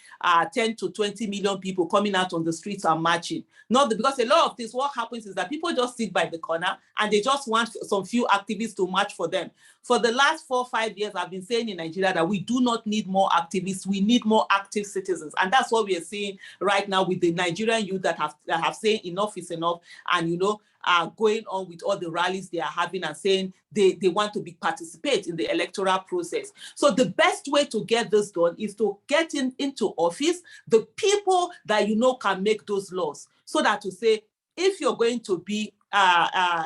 C: to 20 million people coming out on the streets and marching. Because a lot of this, what happens is that people just sit by the corner and they just want some few activists to march for them. For the last 4 or 5 years, I've been saying in Nigeria that we do not need more activists, we need more active citizens. And that's what we are seeing right now with the Nigerian youth that have said enough is enough, and going on with all the rallies they are having and saying they want to participate in the electoral process. So the best way to get this done is to get into office the people that can make those laws, so that to say, if you're going to be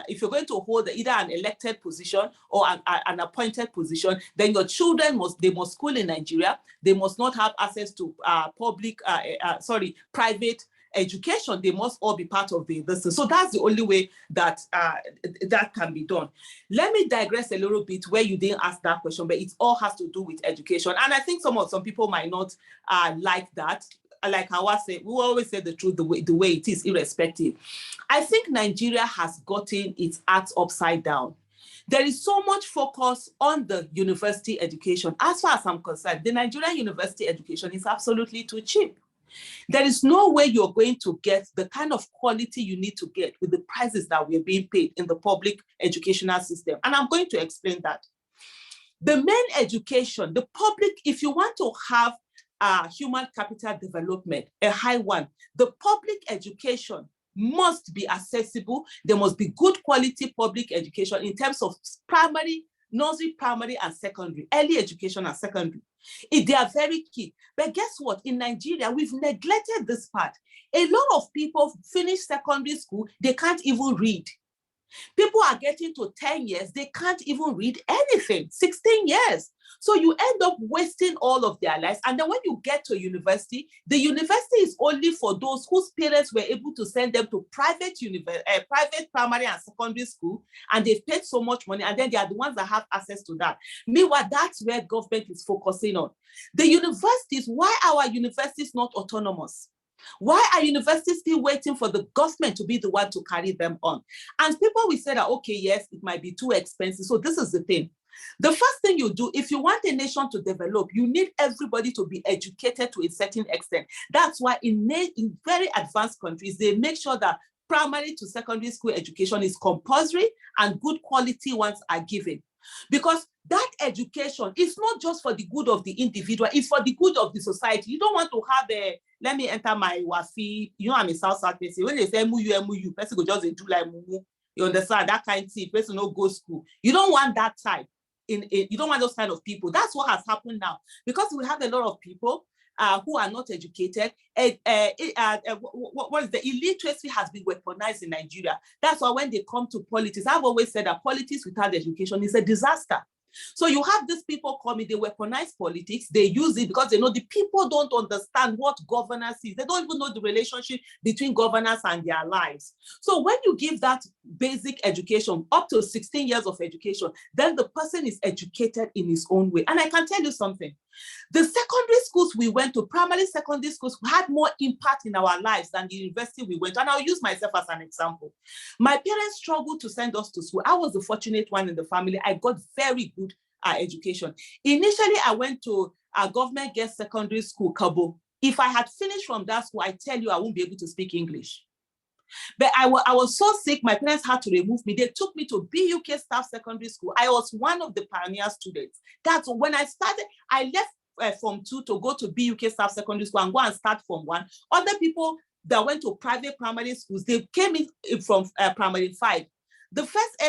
C: if you're going to hold either an elected position or an appointed position, then your children must school in Nigeria. They must not have access to private education. They must all be part of this. So that's the only way that that can be done. Let me digress a little bit where you didn't ask that question, but it all has to do with education. And I think some people might not like that. Like Hauwa said, we always say the truth the way it is, irrespective. I think Nigeria has gotten its acts upside down. There is so much focus on the university education. As far as I'm concerned, the Nigerian university education is absolutely too cheap. There is no way you're going to get the kind of quality you need to get with the prices that we're being paid in the public educational system. And I'm going to explain that. The main education, the public, if you want to have human capital development, a high one, the public education must be accessible. There must be good quality public education in terms of primary, nursery, primary, and secondary, early education and secondary. They are very key. But guess what? In Nigeria, we've neglected this part. A lot of people finish secondary school, they can't even read. People are getting to 10 years, they can't even read anything, 16 years. So you end up wasting all of their lives. And then when you get to university, the university is only for those whose parents were able to send them to private primary and secondary school, and they've paid so much money, and then they are the ones that have access to that. Meanwhile, that's where government is focusing on. The universities, why are our universities not autonomous? Why are universities still waiting for the government to be the one to carry them on? And people will say that, okay, yes, it might be too expensive. So this is the thing. The first thing you do, if you want a nation to develop, you need everybody to be educated to a certain extent. That's why in very advanced countries, they make sure that primary to secondary school education is compulsory and good quality ones are given. Because that education is not just for the good of the individual, it's for the good of the society. You don't want to have a, let me enter my wafi, you know, I'm a South person. When they say MU, person go just do like mumu. You understand that kind of thing, person no go school. You don't want that type. You don't want those kind of people. That's what has happened now. Because we have a lot of people who are not educated. What is the illiteracy has been weaponized in Nigeria. That's why when they come to politics, I've always said that politics without education is a disaster. So you have these people coming, they weaponize politics, they use it because they know the people don't understand what governance is. They don't even know the relationship between governance and their lives. So when you give that basic education, up to 16 years of education, then the person is educated in his own way. And I can tell you something. The secondary schools we went to, primary secondary schools, had more impact in our lives than the university we went to. And I'll use myself as an example. My parents struggled to send us to school. I was the fortunate one in the family. I got very good education. Initially, I went to a government girls secondary school, Kabo. If I had finished from that school, I tell you, I won't be able to speak English. But I was so sick, my parents had to remove me. They took me to BUK Staff Secondary School. I was one of the pioneer students. That's when I started, I left Form 2 to go to BUK Staff Secondary School and go and start Form 1. Other people that went to private primary schools, they came in from primary 5. The first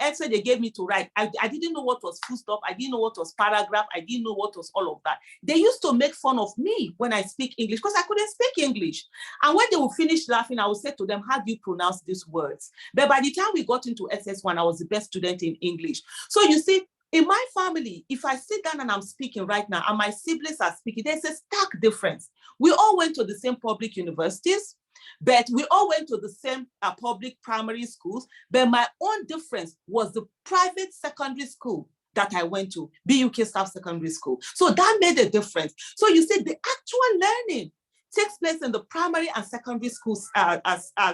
C: essay they gave me to write, I didn't know what was full stop, I didn't know what was paragraph, I didn't know what was all of that. They used to make fun of me when I speak English because I couldn't speak English. And when they would finish laughing, I would say to them, how do you pronounce these words? But by the time we got into SS1, I was the best student in English. So you see, in my family, if I sit down and I'm speaking right now and my siblings are speaking, there's a stark difference. We all went to the same public universities, but we all went to the same public primary schools, but my own difference was the private secondary school that I went to, BUK Staff Secondary School. So that made a difference. So you see, the actual learning takes place in the primary and secondary schools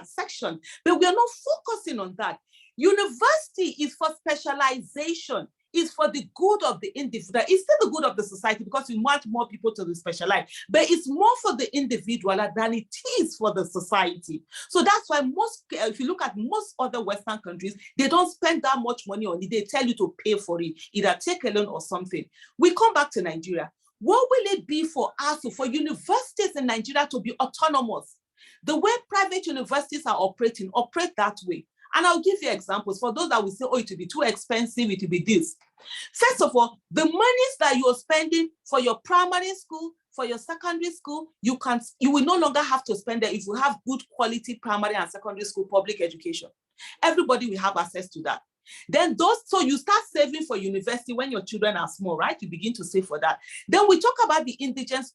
C: section, but we are not focusing on that. University is for specialization. Is for the good of the individual. It's still the good of the society because we want more people to be specialized, but it's more for the individual than it is for the society. So that's why if you look at most other Western countries, they don't spend that much money on it. They tell you to pay for it, either take a loan or something. We come back to Nigeria. What will it be for us, for universities in Nigeria to be autonomous? The way private universities are operating, operate that way. And I'll give you examples for those that will say, oh, it will be too expensive, it will be this. First of all, the monies that you're spending for your primary school, for your secondary school, you will no longer have to spend it if you have good quality primary and secondary school public education. Everybody will have access to that. Then so you start saving for university when your children are small, right? You begin to save for that. Then we talk about the indigent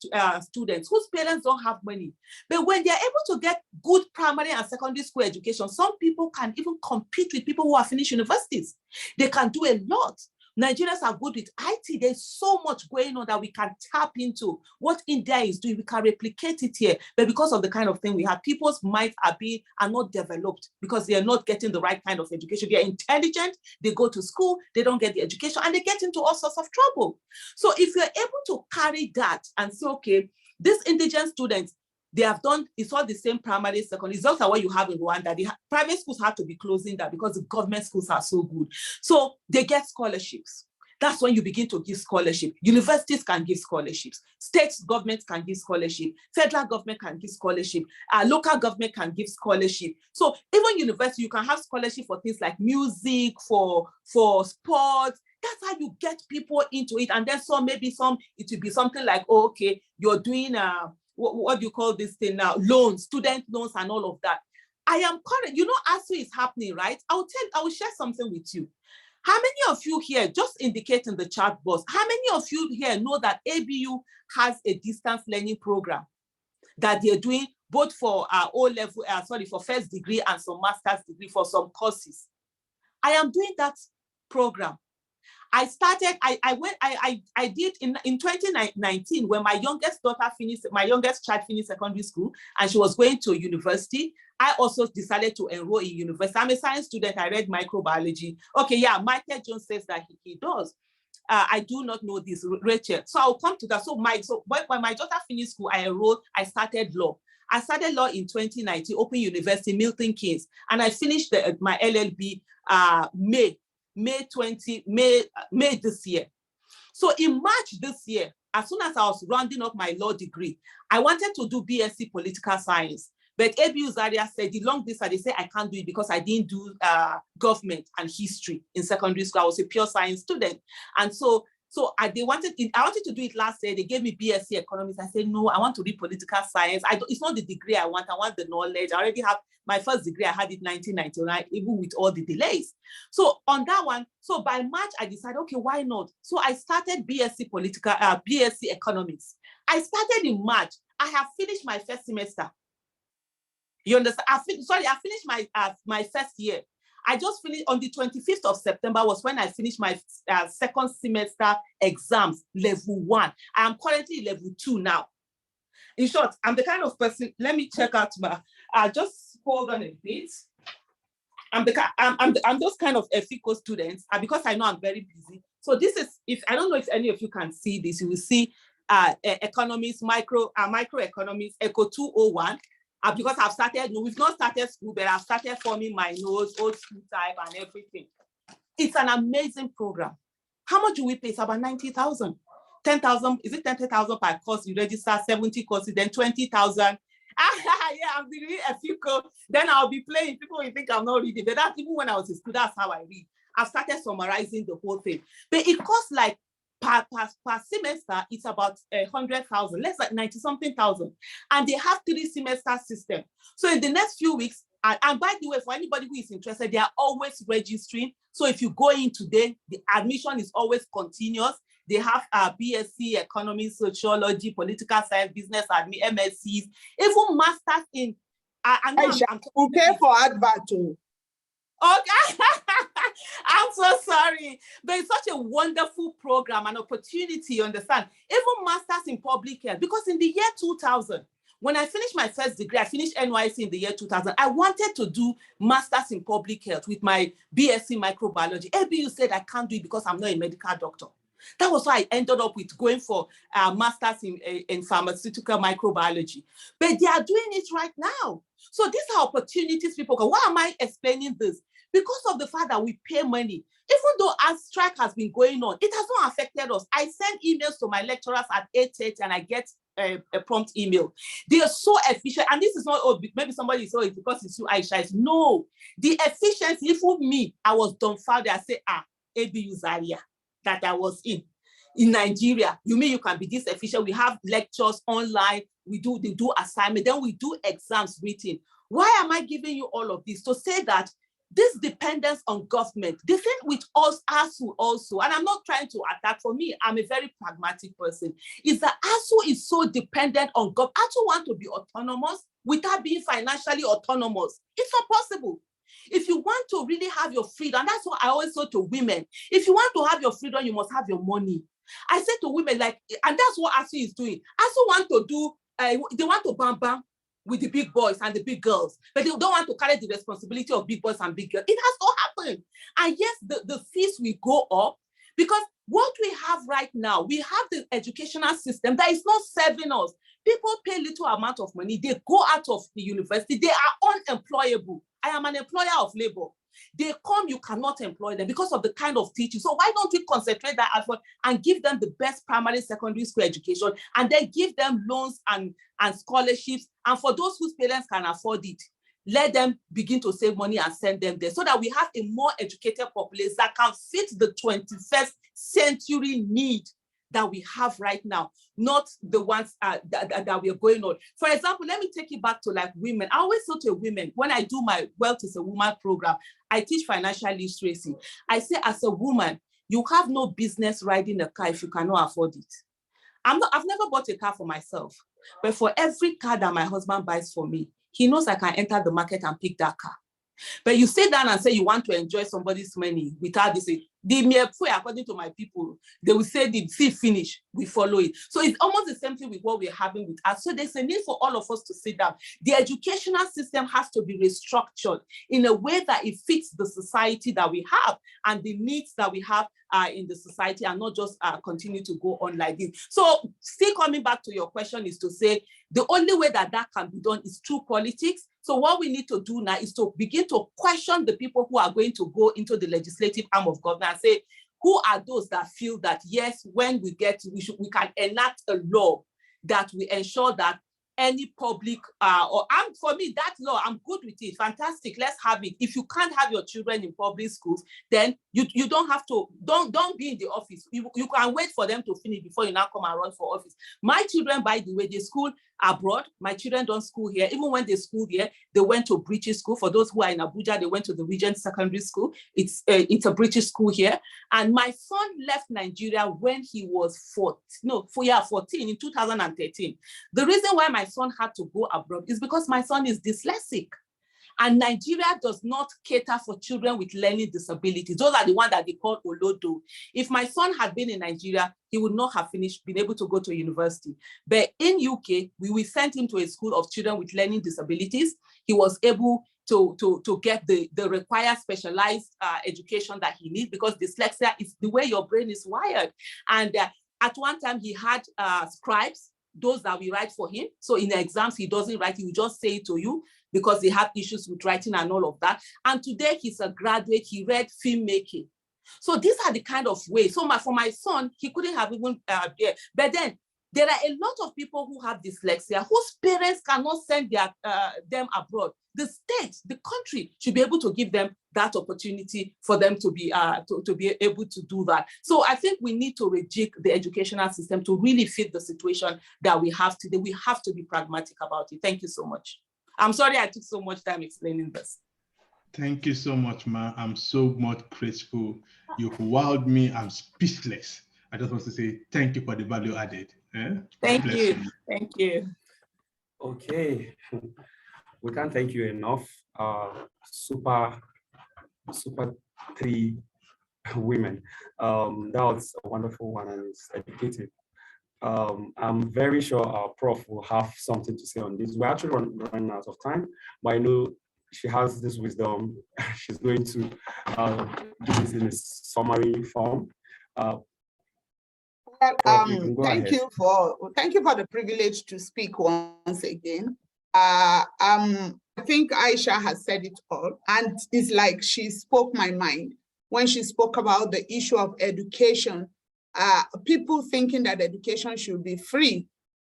C: students whose parents don't have money. But when they're able to get good primary and secondary school education, some people can even compete with people who have finished universities. They can do a lot. Nigerians are good with IT. There's so much going on that we can tap into. What India is doing, we can replicate it here. But because of the kind of thing we have, people's minds are not developed because they are not getting the right kind of education. They are intelligent, they go to school, they don't get the education, and they get into all sorts of trouble. So if you're able to carry that and say, okay, these indigent students, they have done, it's all the same primary, secondary. It's also what you have in Rwanda. The private schools have to be closing that because the government schools are so good. So they get scholarships. That's when you begin to give scholarship. Universities can give scholarships. State governments can give scholarship. Federal government can give scholarship. Local government can give scholarship. So even university, you can have scholarship for things like music, for sports. That's how you get people into it. And then it will be something like, oh, okay, you're doing what do you call this thing now? Loans, student loans and all of that. I am current, you know, ASU is happening, right? I will share something with you. How many of you here, just indicate in the chat box, how many of you here know that ABU has a distance learning program that they're doing both for O-level, for first degree and some master's degree for some courses? I am doing that program. I started, I did in 2019 when my youngest child finished secondary school and she was going to university. I also decided to enroll in university. I'm a science student. I read microbiology. Okay, yeah, Michael Jones says that he does. I do not know this, Rachel. So I'll come to that. So when my daughter finished school, I enrolled, I started law. I started law in 2019, Open University, Milton Keynes, and I finished my LLB May this year. So in March this year, as soon as I was rounding up my law degree, I wanted to do BSc Political Science. But ABU Zaria said, the long distance, they say I can't do it because I didn't do government and history in secondary school. I was a pure science student. And so I wanted to do it last year. They gave me BSc Economics. I said, no, I want to read political science. It's not the degree I want the knowledge. I already have my first degree. I had it in 1999, even with all the delays. So on that one, so by March, I decided, okay, why not? So I started BSc Economics. I started in March. I have finished my first semester. You understand? I finished my first year. I just finished on the 25th of September was when I finished my second semester exams, level 1. I am currently level 2 now. In short, I'm the kind of person, let me check out my, just hold on a bit. I'm those kind of ethical students, because I know I'm very busy. So this is, I don't know if any of you can see this, you will see economics, microeconomics, Eco 201. Because I've started, we've not started school, but I've started forming my notes, old school type and everything. It's an amazing program. How much do we pay? It's about 90,000. 10,000, is it 10,000 per course? You register 70 courses, then 20,000. Yeah, I'm reading a few courses. Then I'll be playing. People will think I'm not reading, but that's even when I was in school, that's how I read. I've started summarizing the whole thing. But it costs like per semester, it's about 100,000, less like 90-something thousand. And they have 3 semester system. So in the next few weeks, and by the way, for anybody who is interested, they are always registering. So if you go in today, the admission is always continuous. They have BSc, Economics, Sociology, Political Science, Business Admin, MSCs, even Masters in...
E: I'm pay for advert too.
C: Okay, I'm so sorry, but it's such a wonderful program and opportunity, you understand? Even Masters in Public Health, because in the year 2000, when I finished my first degree, I finished NYC in the year 2000, I wanted to do Masters in Public Health with my BSc Microbiology. ABU said I can't do it because I'm not a medical doctor. That was why I ended up with going for Masters in Pharmaceutical Microbiology. But they are doing it right now. So these are opportunities people go, why am I explaining this? Because of the fact that we pay money. Even though our strike has been going on, it has not affected us. I send emails to my lecturers at 8:30 and I get a prompt email. They are so efficient. And this is not, oh, maybe somebody saw it because it's you, Aisha. No, the efficiency, even me, I was dumbfounded. I said, ABU Zaria that I was in Nigeria. You mean you can be this efficient? We have lectures online. They do assignment. Then we do exams written. Why am I giving you all of this? To say that this dependence on government, the thing with us, ASU also, and I'm not trying to attack, for me, I'm a very pragmatic person, is that ASU is so dependent on government. ASU want to be autonomous without being financially autonomous. It's not possible. If you want to really have your freedom, and that's what I always say to women, if you want to have your freedom, you must have your money. I say to women, like, and that's what ASU is doing. ASU want to do, they want to bam with the big boys and the big girls, but they don't want to carry the responsibility of big boys and big girls. It has to happen. And yes, the fees will go up, because what we have right now, we have the educational system that is not serving us. People pay little amount of money. They go out of the university. They are unemployable. I am an employer of labor. They come, you cannot employ them because of the kind of teaching. So why don't we concentrate that effort and give them the best primary, secondary school education, and then give them loans and scholarships. And for those whose parents can afford it, let them begin to save money and send them there, so that we have a more educated population that can fit the 21st century need. that we have right now, not the ones that we are going on. For example, let me take it back to like women. I always say to women, when I do my Wealth is a Woman program, I teach financial literacy. I say, as a woman, you have no business riding a car if you cannot afford it. I've never bought a car for myself, but for every car that my husband buys for me, he knows I can enter the market and pick that car. But you sit down and say you want to enjoy somebody's money without this, the mere food, according to my people, they will say the see finish, we follow it. So it's almost the same thing with what we're having with us. So there's a need for all of us to sit down. The educational system has to be restructured in a way that it fits the society that we have and the needs that we have in the society, and not just continue to go on like this. So still coming back to your question is to say, the only way that can be done is through politics. So what we need to do now is to begin to question the people who are going to go into the legislative arm of government and say, who are those that feel that, yes, when we can enact a law that we ensure that any public, for me, that law, I'm good with it, fantastic, let's have it. If you can't have your children in public schools, then you don't have to, don't be in the office. You can wait for them to finish before you now come and run for office. My children, by the way, they school abroad. My children don't school here. Even when they school here, they went to British school. For those who are in Abuja, they went to the Regent Secondary School. It's a British school here. And my son left Nigeria when he was 14 in 2013. The reason why my son had to go abroad is because my son is dyslexic. And Nigeria does not cater for children with learning disabilities. Those are the ones that they call Olodo. If my son had been in Nigeria, he would not have been able to go to university. But in UK, we sent him to a school of children with learning disabilities. He was able to get the required specialized education that he needs, because dyslexia is the way your brain is wired. And at one time, he had scribes, those that we write for him. So in the exams, he doesn't write, he will just say it to you, because they have issues with writing and all of that. And today he's a graduate, he read filmmaking. So these are the kind of ways. So for my son, he couldn't have even, but then there are a lot of people who have dyslexia whose parents cannot send them abroad. The state, the country should be able to give them that opportunity for them to be able to do that. So I think we need to rejig the educational system to really fit the situation that we have today. We have to be pragmatic about it. Thank you so much. I'm sorry I took so much time explaining this.
H: Thank you so much, Ma. I'm so much grateful. You've wowed me. I'm speechless. I just want to say thank you for the value added.
C: Thank you. Thank you.
A: Okay. We can't thank you enough. Super three women. That was a wonderful one, and it's educative. I'm very sure our prof will have something to say on this. We're actually running out of time, but I know she has this wisdom. She's going to do this in a summary form.
E: Thank you for the privilege to speak once again. I think Aisha has said it all, and it's like she spoke my mind when she spoke about the issue of education. People thinking that education should be free.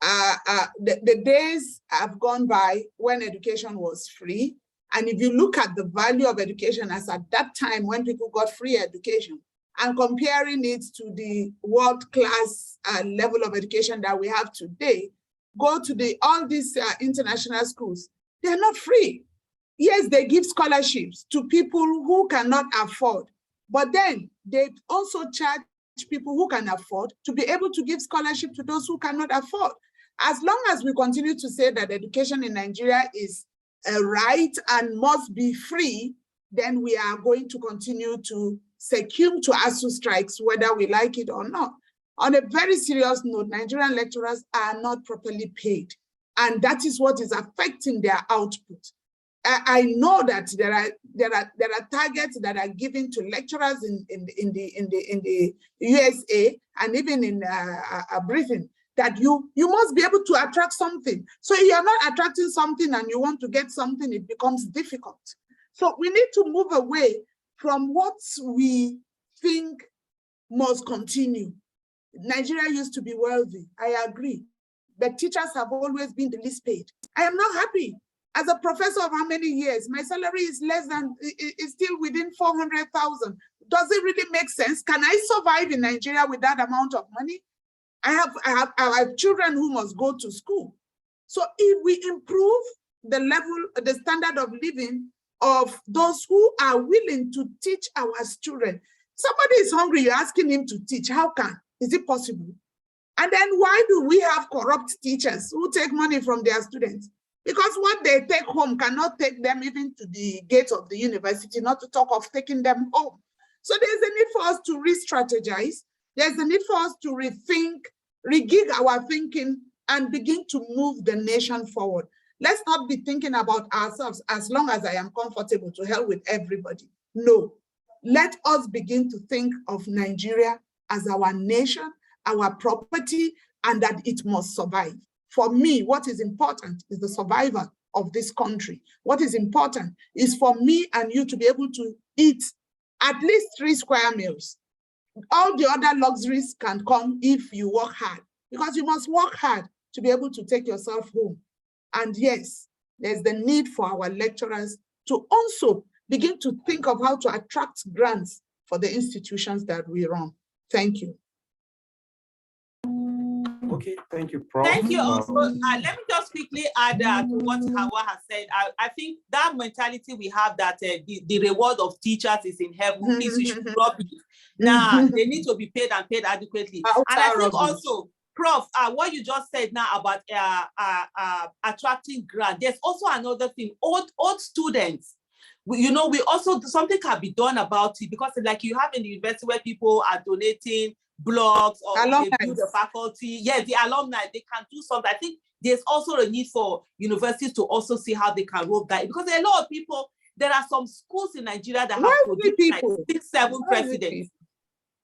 E: The days have gone by when education was free. And if you look at the value of education as at that time when people got free education, and comparing it to the world-class level of education that we have today, go to all these international schools, they're not free. Yes, they give scholarships to people who cannot afford, but then they also charge people who can afford to be able to give scholarship to those who cannot afford. As long as we continue to say that education in Nigeria is a right and must be free, then we are going to continue to succumb to ASU strikes, whether we like it or not. On a very serious note, Nigerian lecturers are not properly paid, and that is what is affecting their output. I know that there are targets that are given to lecturers in the USA and even in a briefing, that you must be able to attract something. So if you're not attracting something and you want to get something, it becomes difficult. So we need to move away from what we think must continue. Nigeria used to be wealthy, I agree, but teachers have always been the least paid. I am not happy. As a professor of how many years, my salary is is still within 400,000. Does it really make sense? Can I survive in Nigeria with that amount of money? I have children who must go to school. So if we improve the level, the standard of living of those who are willing to teach our children. Somebody is hungry, you're asking him to teach. How can? Is it possible? And then why do we have corrupt teachers who take money from their students? Because what they take home cannot take them even to the gates of the university, not to talk of taking them home. So there's a need for us to re-strategize. There's a need for us to rethink, regig our thinking, and begin to move the nation forward. Let's not be thinking about ourselves as long as I am comfortable, to hell with everybody. No, let us begin to think of Nigeria as our nation, our property, and that it must survive. For me, what is important is the survival of this country. What is important is for me and you to be able to eat at least 3 square meals. All the other luxuries can come if you work hard, because you must work hard to be able to take yourself home. And yes, there's the need for our lecturers to also begin to think of how to attract grants for the institutions that we run. Thank you.
A: Okay, thank you, Prof.
C: Thank you also. Let me just quickly add to what Hauwa has said. I think that mentality we have that the reward of teachers is in heaven, please, we should drop it. Now, they need to be paid and paid adequately. And I think also, Prof, what you just said now about attracting grant, there's also another thing, old students. We also, something can be done about it, because like you have in the university where people are donating blogs or they build the faculty. Yeah, the alumni, they can do something. I think there's also a need for universities to also see how they can roll that, because there are a lot of people. There are some schools in Nigeria that have produced like 6, 7 presidents.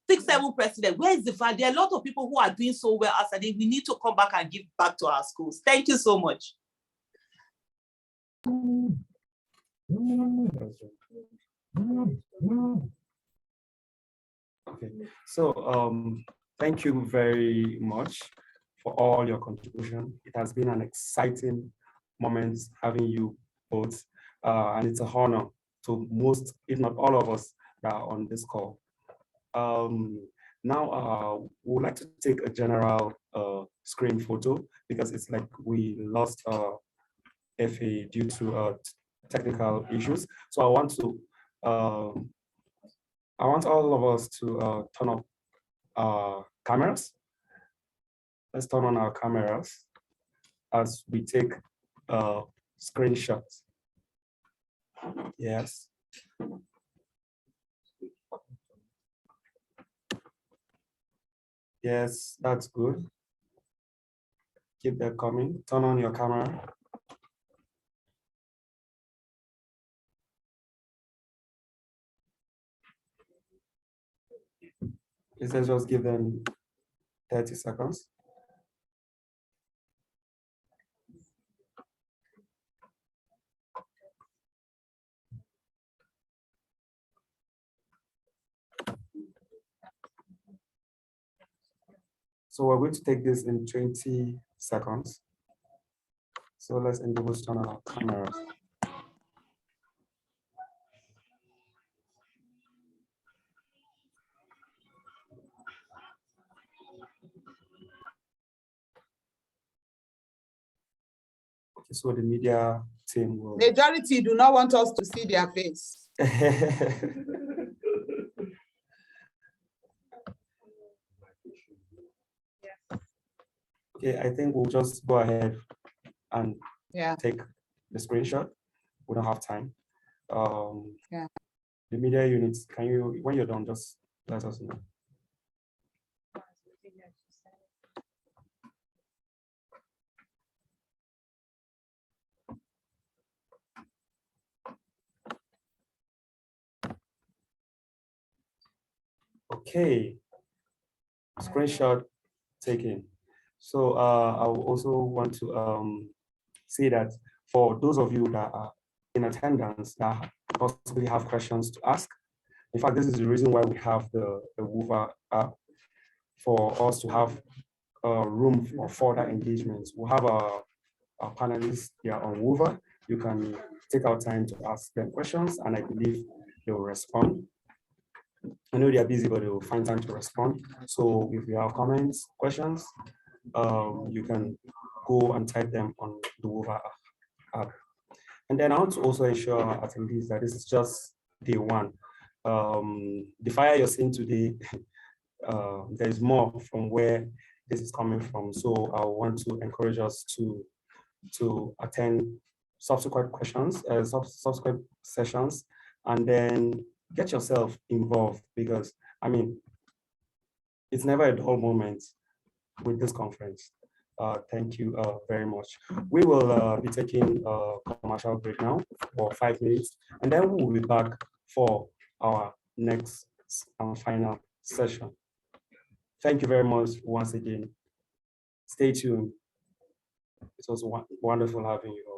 C: 6, 7 presidents. Where is the value? There are a lot of people who are doing so well as I think we need to come back and give back to our schools. Thank you so much.
A: Okay, so thank you very much for all your contribution. It has been an exciting moment having you both, and it's an honor to most, if not all of us that are on this call. Now, we would like to take a general screen photo, because it's like we lost Efe due to technical issues. So I want all of us to turn up our cameras. Let's turn on our cameras as we take screenshots. Yes. Yes, that's good. Keep that coming. Turn on your camera. Let's just give them 30 seconds. So we're going to take this in 20 seconds. So let's endeavor to turn on our cameras. Okay, so the media team will.
E: Majority do not want us to see their face.
A: Okay, I think we'll just go ahead and take the screenshot. We don't have time. The media units, can you, when you're done, just let us know. Okay, screenshot taken. So I also want to say that for those of you that are in attendance that possibly have questions to ask, in fact, this is the reason why we have the WUVA app, for us to have room for further engagements. We'll have our panelists here on WUVA. You can take our time to ask them questions, and I believe they will respond. I know they are busy, but they will find time to respond. So if you have comments, questions, you can go and type them on the EWEI app. And then I want to also ensure attendees that this is just day one. The fire you're seeing today, there is more from where this is coming from. So I want to encourage us to attend subsequent subsequent sessions, and then get yourself involved, because I mean, it's never a dull moment with this conference. Thank you very much. We will be taking a commercial break now for 5 minutes, and then we will be back for our next and final session. Thank you very much once again. Stay tuned. It was wonderful having you all.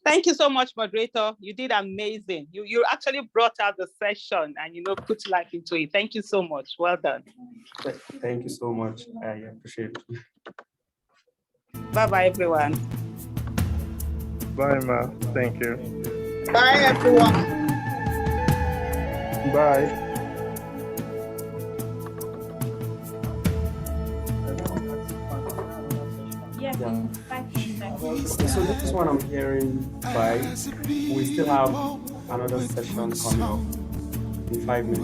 C: Thank you so much, moderator. You did amazing. You actually brought out the session and put life into it. Thank you so much. Well done.
A: Thank you so much. I appreciate it.
C: Bye-bye, everyone.
H: Bye, Ma. Thank you.
E: Bye, everyone.
H: Bye.
A: So this one I'm hearing by, we still have another session coming up in 5 minutes.